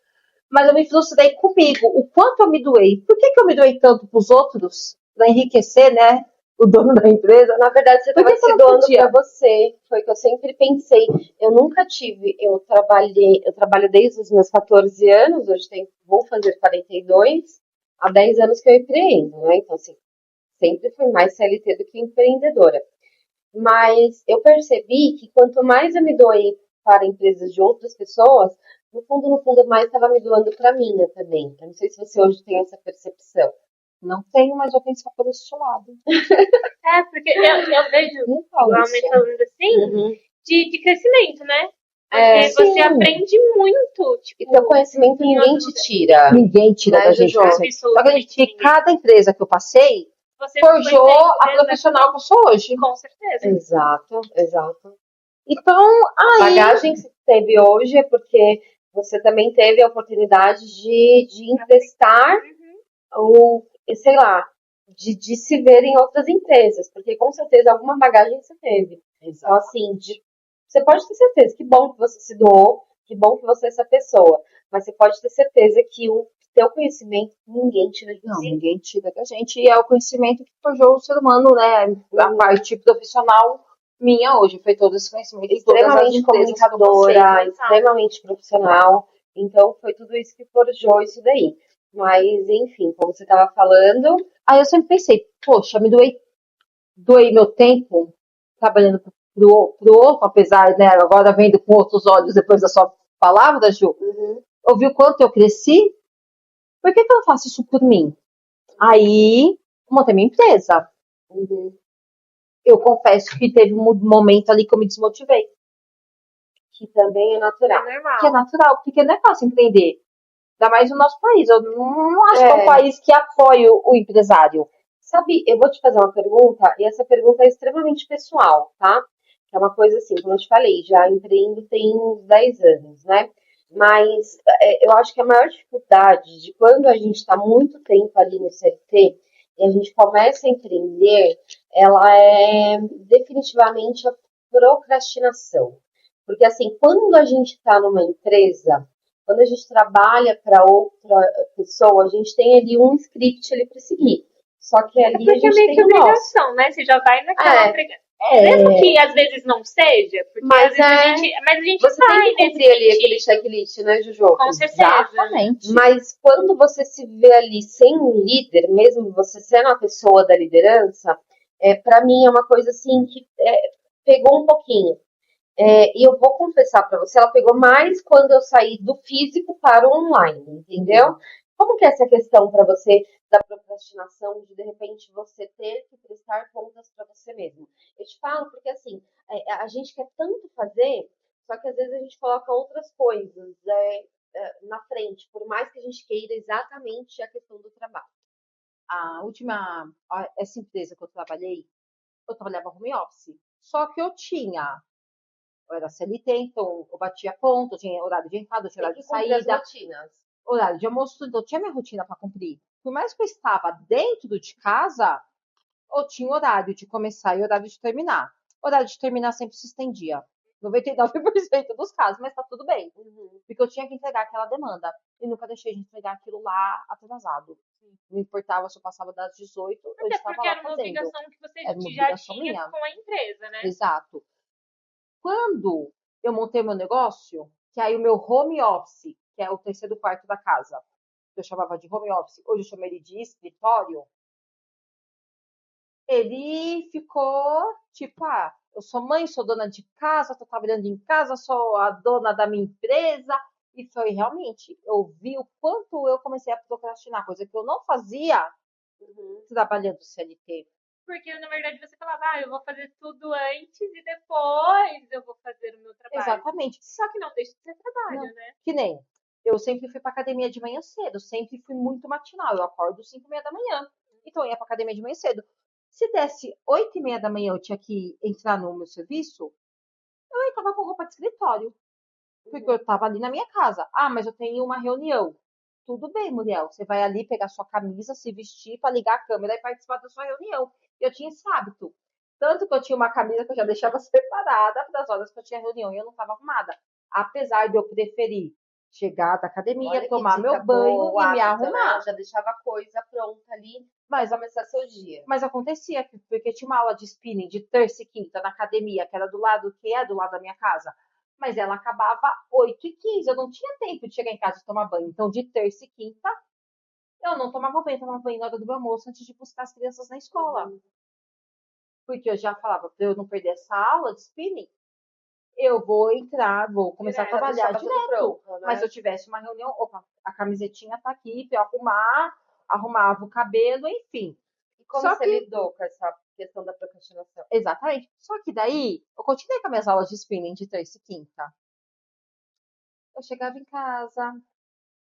Mas eu me frustrei comigo, o quanto eu me doei. Por que eu me doei tanto para os outros? Para enriquecer, né, o dono da empresa? Na verdade, você estava se doando para você. Foi o que eu sempre pensei. Eu nunca tive, eu trabalho desde os meus 14 anos, hoje vou fazer 42, há 10 anos que eu empreendo, né? Então, assim, sempre fui mais CLT do que empreendedora. Mas eu percebi que quanto mais eu me doei para empresas de outras pessoas, no fundo, mais estava me doando para mim, né, também. Eu não sei se você hoje tem essa percepção. Não tenho, mas eu penso por esse lado. Porque eu vejo, igualmente falando assim, de crescimento, né? Porque você aprende muito. Tipo, e teu conhecimento ninguém te tira. Ninguém tira da gente. Só que cada empresa que eu passei você forjou a profissional que eu sou hoje. Com certeza. Exato. Então, a bagagem que você teve hoje é porque você também teve a oportunidade de emprestar ou, sei lá, de se ver em outras empresas, porque com certeza alguma bagagem você teve. Exato. Então, assim, você pode ter certeza, que bom que você se doou, que bom que você é essa pessoa, mas você pode ter certeza que o teu conhecimento ninguém tira de você. Não, ninguém tira da gente, e é o conhecimento que forjou o ser humano, né? A parte profissional minha hoje, foi todo esse conhecimento. Extremamente comunicadora, extremamente profissional, então foi tudo isso que forjou isso daí. Mas, enfim, como você estava falando... Aí eu sempre pensei, poxa, me doei meu tempo trabalhando pro outro, apesar, né, agora vendo com outros olhos depois da sua palavra, Ju, ouviu o quanto eu cresci? Por que eu não faço isso por mim? Aí, montei minha empresa. Eu confesso que teve um momento ali que eu me desmotivei. Que também é natural. Que é natural, porque não é fácil empreender. Ainda mais no nosso país. Eu não acho que é um país que apoia o empresário. Sabe, eu vou te fazer uma pergunta, e essa pergunta é extremamente pessoal, tá? É uma coisa assim, como eu te falei, já empreendo tem uns 10 anos, né? Mas eu acho que a maior dificuldade de quando a gente está muito tempo ali no CLT e a gente começa a empreender, ela é definitivamente a procrastinação. Porque assim, quando a gente está numa empresa, quando a gente trabalha para outra pessoa, a gente tem ali um script ali para seguir. Só que ali a gente meio tem que obrigação, né? Você já vai naquela obrigação. Mesmo que às vezes não seja, porque mas às vezes a gente você vai tem que cumprir ali aquele checklist, né, Juju? Com certeza. Exatamente. Mas quando você se vê ali sem um líder, mesmo você sendo a pessoa da liderança, para mim é uma coisa assim que pegou um pouquinho. E eu vou confessar para você, ela pegou mais quando eu saí do físico para o online, entendeu? Como que é essa questão para você da procrastinação, de repente você ter que prestar contas para você mesmo? Eu te falo porque assim, a gente quer tanto fazer, só que às vezes a gente coloca outras coisas na frente, por mais que a gente queira exatamente a questão do trabalho. Essa empresa que eu trabalhava home office. Só que eu era CLT, então eu batia ponto, eu tinha horário de entrada, tinha horário de saída, horário de almoço, então eu tinha minha rotina para cumprir. Por mais que eu estava dentro de casa, eu tinha horário de começar e horário de terminar. Horário de terminar sempre se estendia. 99% dos casos, mas tá tudo bem. Porque eu tinha que entregar aquela demanda. E nunca deixei de entregar aquilo lá atrasado. Não importava se eu passava das 18, eu estava lá fazendo. Era uma obrigação que você era uma já obrigação tinha minha. com a empresa, né? Exato. Quando eu montei meu negócio, que aí o meu home office, que é o terceiro quarto da casa, que eu chamava de home office, hoje eu chamo ele de escritório, ele ficou tipo, eu sou mãe, sou dona de casa, tô trabalhando em casa, sou a dona da minha empresa. E foi realmente, eu vi o quanto eu comecei a procrastinar, coisa que eu não fazia trabalhando CLT. Porque, na verdade, você falava, eu vou fazer tudo antes e depois eu vou fazer o meu trabalho. Exatamente. Só que não deixa de ser trabalho, Não, né? que nem, eu sempre fui pra academia de manhã cedo, sempre fui muito matinal, eu acordo 5h30 da manhã, então eu ia pra academia de manhã cedo. Se desse 8h30 da manhã eu tinha que entrar no meu serviço, eu entrava com roupa de escritório. Porque eu estava ali na minha casa. Mas eu tenho uma reunião. Tudo bem, Muriel. Você vai ali pegar sua camisa, se vestir para ligar a câmera e participar da sua reunião. Eu tinha esse hábito. Tanto que eu tinha uma camisa que eu já deixava separada para as horas que eu tinha reunião e eu não estava arrumada. Apesar de eu preferir chegar da academia, tomar meu banho e me arrumar. Né? Já deixava a coisa pronta ali Mas para começar seu dia. Mas acontecia, porque tinha uma aula de spinning de terça e quinta na academia, que era do lado, da minha casa. Mas ela acabava 8h15. Eu não tinha tempo de chegar em casa e tomar banho. Então, de terça e quinta, eu não tomava banho na hora do meu almoço antes de buscar as crianças na escola. Porque eu já falava, para eu não perder essa aula de spinning, eu vou entrar, vou começar a trabalhar direto. Pronto, né? Mas se eu tivesse uma reunião, a camisetinha tá aqui para eu arrumava o cabelo, enfim. E como você lidou com essa questão da procrastinação? Exatamente. Só que daí, eu continuei com as minhas aulas de spinning de terça e quinta. Eu chegava em casa,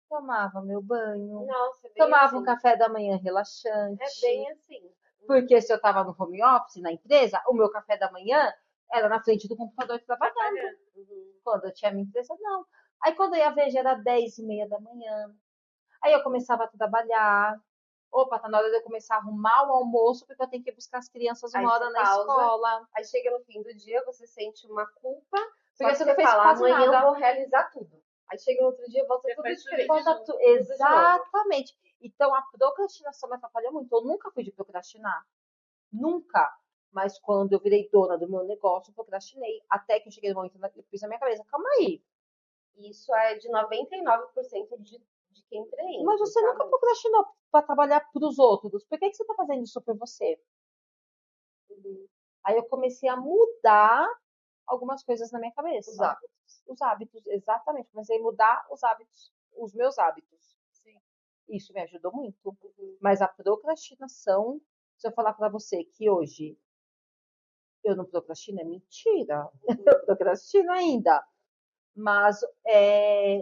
tomava meu banho, Nossa, tomava assim. um café da manhã relaxante. É bem assim. Porque se eu estava no home office, na empresa, o meu café da manhã era na frente do computador trabalhando. Quando eu tinha minha empresa, não. Aí quando eu ia ver, já era 10h30 da manhã. Aí eu começava a trabalhar. Opa, tá na hora de eu começar a arrumar o almoço, porque eu tenho que buscar as crianças uma hora na escola. Aí chega no fim do dia, você sente uma culpa, Porque só você não fez fala, quase amanhã nada. eu vou realizar tudo. Aí chega no outro dia, volta tudo diferente. Exatamente. Então a procrastinação me atrapalhou muito. Eu nunca fui de procrastinar. Nunca. Mas quando eu virei dona do meu negócio, eu procrastinei. Até que eu cheguei no momento que eu fiz na minha cabeça. Calma aí. Isso é de 99% de quem empreende. Mas você nunca procrastinou para trabalhar para os outros. Por que você está fazendo isso por você? Aí eu comecei a mudar algumas coisas na minha cabeça. Os hábitos. Os hábitos, exatamente. Comecei a mudar os hábitos, os meus hábitos. Sim. Isso me ajudou muito. Mas a procrastinação, se eu falar para você que hoje eu não procrastino, é mentira. Eu procrastino ainda. Mas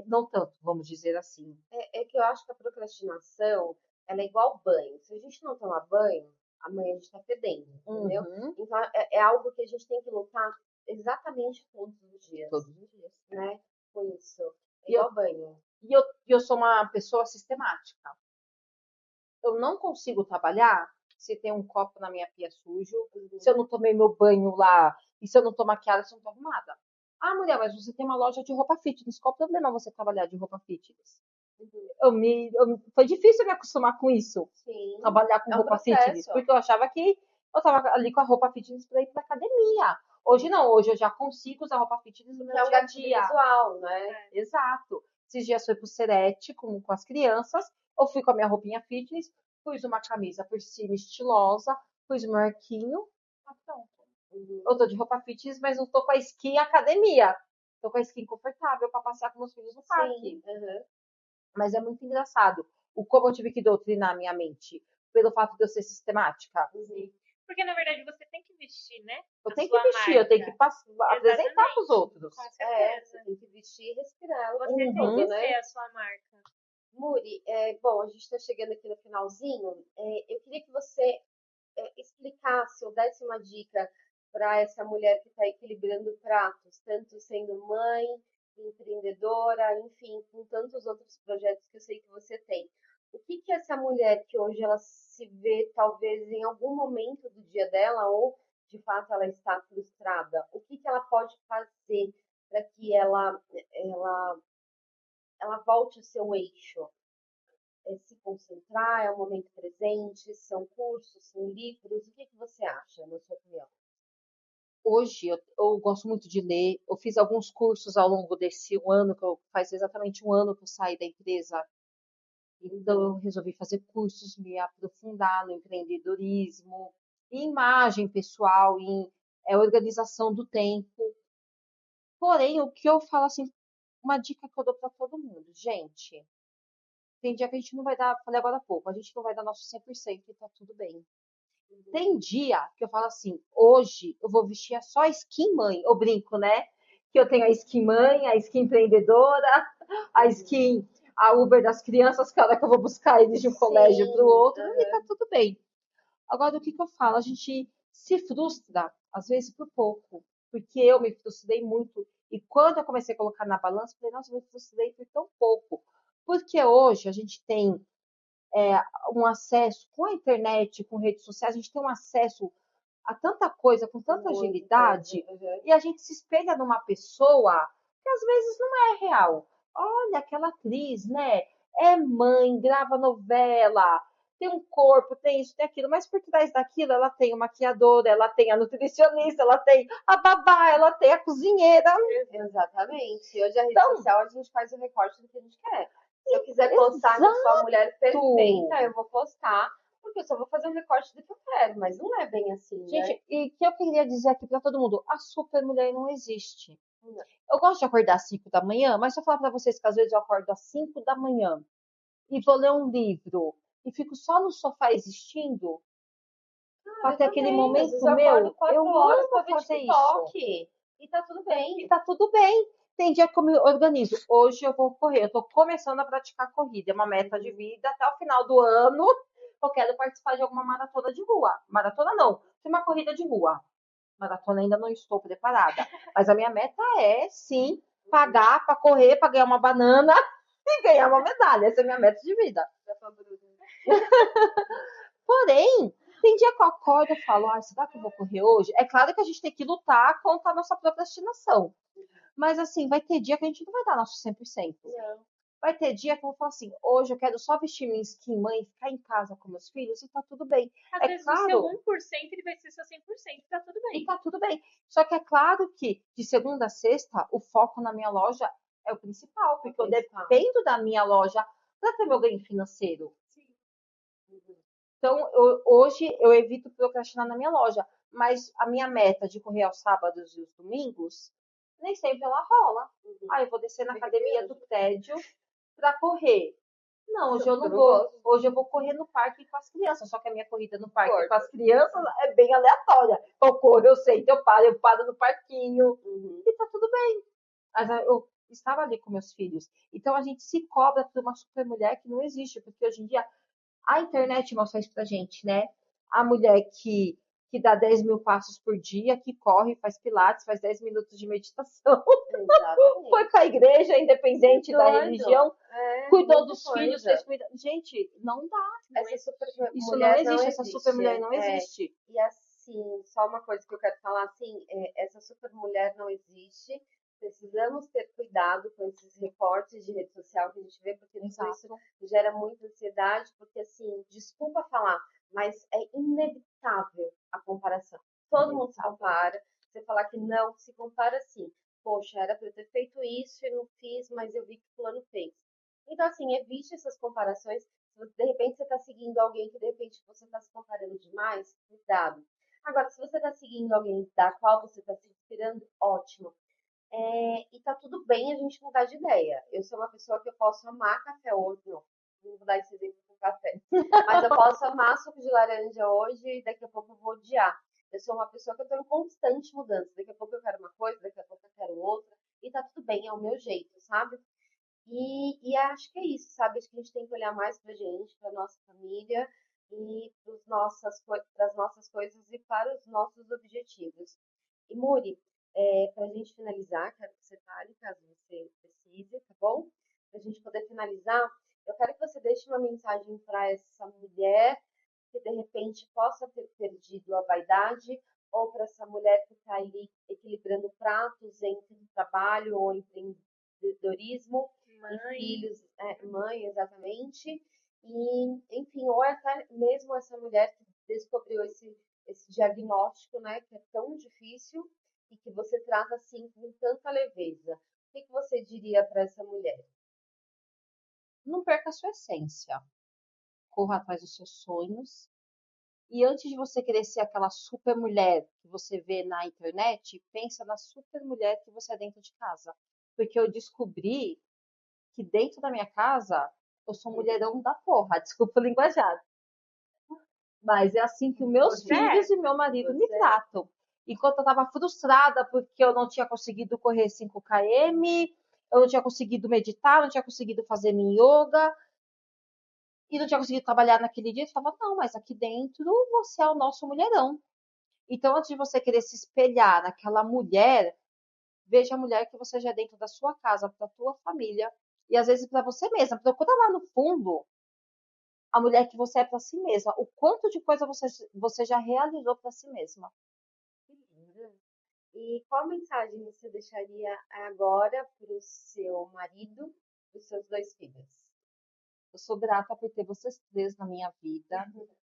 não tanto, vamos dizer assim. É que eu acho que a procrastinação, ela é igual banho. Se a gente não tomar banho, amanhã a gente tá fedendo, entendeu? Então é algo que a gente tem que lutar exatamente todos os dias. Todos os dias. Né? Com isso. É igual banho. E eu sou uma pessoa sistemática. Eu não consigo trabalhar se tem um copo na minha pia sujo, se eu não tomei meu banho lá, e se eu não tô maquiada, se eu não tô arrumada. Mulher, mas você tem uma loja de roupa fitness. Qual o problema você trabalhar de roupa fitness? Foi difícil me acostumar com isso. Sim. Trabalhar com roupa fitness. Porque eu achava que eu tava ali com a roupa fitness para ir pra academia. Hoje não, hoje eu já consigo usar roupa fitness no meu dia a dia. Visual, né? Exato. Esses dias foi pro Serete com as crianças. Eu fui com a minha roupinha fitness, pus uma camisa por cima estilosa, pus meu arquinho, pronto. Eu tô de roupa fitness, mas não tô com a skin academia. Tô com a skin confortável para passear com meus filhos no parque. Mas é muito engraçado o como eu tive que doutrinar a minha mente pelo fato de eu ser sistemática. Porque, na verdade, você tem que vestir, né? Eu tenho que vestir, eu tenho que apresentar para os outros. Com certeza. Você tem que vestir e respirar. Você tem que ser a sua marca. Muri, bom, a gente está chegando aqui no finalzinho. Eu queria que você explicasse ou desse uma dica para essa mulher que está equilibrando pratos, tanto sendo mãe, empreendedora, enfim, com tantos outros projetos que eu sei que você tem. O que que essa mulher que hoje ela se vê talvez em algum momento do dia dela ou de fato ela está frustrada, o que que ela pode fazer para que ela volte ao seu eixo? Se concentrar, é o momento presente, são cursos, são livros, o que que você acha, na sua opinião? hoje eu gosto muito de ler. Eu fiz alguns cursos ao longo desse ano, faz exatamente um ano que eu saí da empresa. Então eu resolvi fazer cursos, me aprofundar no empreendedorismo, em imagem pessoal, em organização do tempo. Porém, o que eu falo assim, uma dica que eu dou para todo mundo, gente, tem dia que a gente não vai dar, falei agora há pouco, a gente não vai dar nosso 100% e tá tudo bem. Tem dia que eu falo assim, hoje eu vou vestir só a skin mãe, eu brinco, né? Que eu tenho a skin mãe, a skin empreendedora, a skin, a Uber das crianças, que é a hora que eu vou buscar eles de um colégio para o outro, e tá tudo bem. Agora, o que eu falo? A gente se frustra, às vezes, por pouco, porque eu me frustrei muito, e quando eu comecei a colocar na balança, eu falei, nossa, eu me frustrei por tão pouco. Porque hoje a gente tem um acesso com a internet, com redes sociais, a gente tem um acesso a tanta coisa, com tanta agilidade, e a gente se espelha numa pessoa que às vezes não é real. Olha, aquela atriz, né? É mãe, grava novela, tem um corpo, tem isso, tem aquilo, mas por trás daquilo ela tem o maquiador, ela tem a nutricionista, ela tem a babá, ela tem a cozinheira. Exatamente. Hoje a rede social a gente faz o recorte do que a gente quer. Se eu quiser postar que eu sou a mulher perfeita, eu vou postar, porque eu só vou fazer um recorte do que eu quero, mas não é bem assim, Gente, né? e que eu queria dizer aqui para todo mundo, a super mulher não existe. Eu gosto de acordar às 5 da manhã, mas se eu falar para vocês que às vezes eu acordo às 5 da manhã e vou ler um livro e fico só no sofá existindo, até aquele momento meu, eu amo fazer isso. E tá tudo bem. E tá tudo bem. Tem dia que eu me organizo. Hoje eu vou correr. Eu tô começando a praticar corrida. É uma meta de vida. Até o final do ano, eu quero participar de alguma maratona de rua. Maratona não. Tem uma corrida de rua. Maratona ainda não estou preparada. Mas a minha meta é, sim, pagar para correr, para ganhar uma banana e ganhar uma medalha. Essa é a minha meta de vida. Porém, tem dia que eu acordo e falo, será que eu vou correr hoje? É claro que a gente tem que lutar contra a nossa procrastinação. Mas assim, vai ter dia que a gente não vai dar nosso 100%. Não. Vai ter dia que eu vou falar assim, hoje eu quero só vestir minha skin mãe, ficar em casa com meus filhos e tá tudo bem. Às vezes o seu 1% ele vai ser seu 100%, tá tudo bem. E tá tudo bem. Só que é claro que de segunda a sexta, o foco na minha loja é o principal, porque eu dependo da minha loja para ter meu ganho financeiro. Sim. Então, hoje eu evito procrastinar na minha loja, mas a minha meta de correr aos sábados e os domingos, nem sempre ela rola. Eu vou descer na academia do prédio para correr. Não, hoje eu não vou. Hoje eu vou correr no parque com as crianças. Só que a minha corrida no parque com as crianças é bem aleatória. Eu corro, eu sei, eu paro no parquinho. E tá tudo bem. Mas eu estava ali com meus filhos. Então a gente se cobra por uma super mulher que não existe, porque hoje em dia a internet mostra isso pra gente, né? A mulher que dá 10 mil passos por dia, que corre, faz pilates, faz 10 minutos de meditação. Exatamente. Foi com a igreja, independente da religião, cuidou dos filhos, fez comida. Gente, não dá. Essa super Isso mulher não existe, essa super mulher não existe. E assim, só uma coisa que eu quero falar, assim, essa super mulher não existe. Precisamos ter cuidado com esses recortes de rede social que a gente vê, porque isso gera muita ansiedade, porque assim, desculpa falar, mas é inevitável a comparação. Todo mundo se compara. Você falar que não, se compara assim. Poxa, era para eu ter feito isso e não fiz, mas eu vi que o fulano fez. Então, assim, evite essas comparações. Se de repente você está seguindo alguém que de repente você está se comparando demais, cuidado. Agora, se você está seguindo alguém da qual você está se inspirando, ótimo. E tá tudo bem a gente mudar de ideia. Eu sou uma pessoa que eu posso amar café hoje, não vou dar esse exemplo com café, mas eu posso amar suco de laranja hoje e daqui a pouco eu vou odiar. Eu sou uma pessoa que eu tô em constante mudança. Daqui a pouco eu quero uma coisa, daqui a pouco eu quero outra, e tá tudo bem, é o meu jeito, sabe? E acho que é isso, sabe? Acho que a gente tem que olhar mais pra gente, pra nossa família e para as nossas coisas e para os nossos objetivos. E Muri, para a gente finalizar, quero que você fale, caso você precise, tá bom? Para a gente poder finalizar, eu quero que você deixe uma mensagem para essa mulher que de repente possa ter perdido a vaidade, ou para essa mulher que está ali equilibrando pratos entre trabalho ou empreendedorismo e filhos, mãe, exatamente. E, enfim, ou até mesmo essa mulher que descobriu esse esse diagnóstico, né, que é tão difícil e que você trata assim com tanta leveza. O que você diria para essa mulher? Não perca a sua essência. Corra atrás dos seus sonhos. E antes de você querer ser aquela super mulher que você vê na internet, pensa na super mulher que você é dentro de casa. Porque eu descobri que dentro da minha casa eu sou mulherão da porra, desculpa o linguajar. Mas é assim que os meus Você filhos e meu marido me tratam. Enquanto eu estava frustrada porque eu não tinha conseguido correr 5 km, eu não tinha conseguido meditar, não tinha conseguido fazer minha yoga, e não tinha conseguido trabalhar naquele dia, eu falava, não, mas aqui dentro você é o nosso mulherão. Então, antes de você querer se espelhar naquela mulher, veja a mulher que você já é dentro da sua casa, da tua família, e às vezes para você mesma. Procura lá no fundo a mulher que você é para si mesma, o quanto de coisa você já realizou para si mesma. Que linda. E qual mensagem você deixaria agora para o seu marido e os seus 2 filhos? Eu sou grata por ter vocês três na minha vida,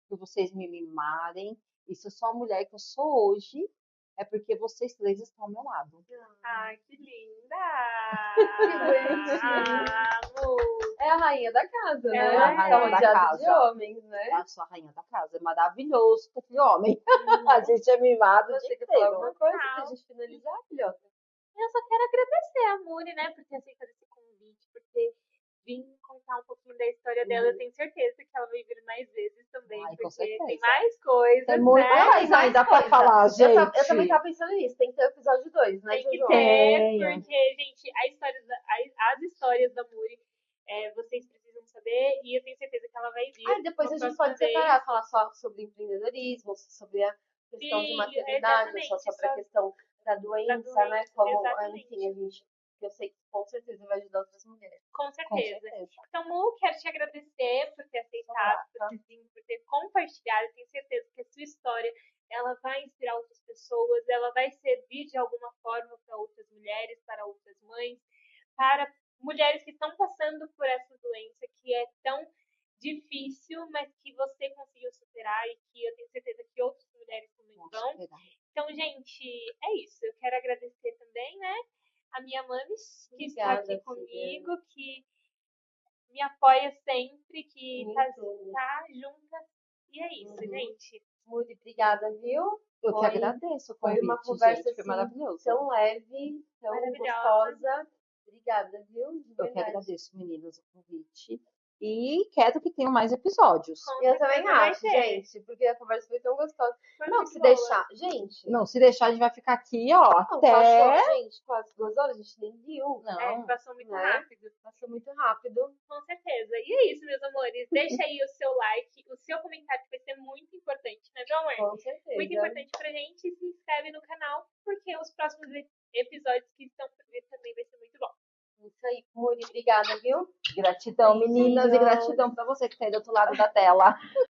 por vocês me mimarem. E se eu sou a mulher que eu sou hoje, é porque vocês três estão ao meu lado. Ai, que linda! Que bonitinho. Amor! É a rainha da casa, né? É a rainha Tá da rodeada casa. de homens, né? Eu sou a rainha da casa. É maravilhoso ter aquele homem. A gente é mimado o Você dia quer falar inteiro. alguma coisa pra gente finalizar, filhota? Eu só quero agradecer a Muri, né, por ter aceitado esse convite, por ter vindo contar um pouquinho da história dela. Eu tenho certeza que ela vai vir mais vezes também, Ai, com porque certeza. tem mais coisas, Tem muito né? mais ainda pra coisa. falar, gente. Eu também tava pensando nisso. Tem que ter o episódio 2, né, Tem que Jojo? ter, Tenho. porque, gente, as histórias da Muri, vocês precisam saber, e eu tenho certeza que ela vai vir. Ah, depois uma a gente próxima pode separar, falar só sobre empreendedorismo, sobre a questão de Sim, maternidade, exatamente, só sobre a questão da doença, né? Como, exatamente. enfim, eu sei que com certeza vai ajudar outras mulheres. Com Com certeza. certeza. Então, Mu, quero te agradecer por ter aceitado, por ter vindo, por ter compartilhado. Eu tenho certeza que a sua história, ela vai inspirar outras pessoas, ela vai servir de alguma forma para outras mulheres, para outras mães, para mulheres que estão passando por essa doença que é tão difícil, mas que você conseguiu superar e que eu tenho certeza que outras mulheres também vão. Então, gente, é isso. Eu quero agradecer também, né, a minha Mamis, que está Obrigada, aqui filha. comigo, que me apoia sempre, que tá junta. E é isso, gente. Muito obrigada, viu? Eu que Foi- agradeço o Foi convite, uma conversa gente. Foi assim, maravilhoso. tão leve, tão Maravilhosa. gostosa. Obrigada, viu? De Eu que verdade. agradeço, meninas, o convite. E quero que tenham mais episódios. Com Eu certeza também vai acho, ter. gente, porque a conversa foi tão gostosa. Foi Não, muito se boa. deixar. Gente, Não, se deixar, a gente vai ficar aqui, ó, não, até... passou, gente, quase 2 horas, a gente nem viu. Não, Passou muito né? rápido. Passou muito rápido. Com certeza. E é isso, meus amores. Deixa aí o seu like, o seu comentário, que vai ser muito importante, né, meu amor? Com certeza. Muito importante pra gente. E se inscreve no canal, porque os próximos episódios que estão por vir também vai ser muito bom. Isso aí, Muri, obrigada, viu? gratidão, meninas, e gratidão pra você que tá aí do outro lado da tela.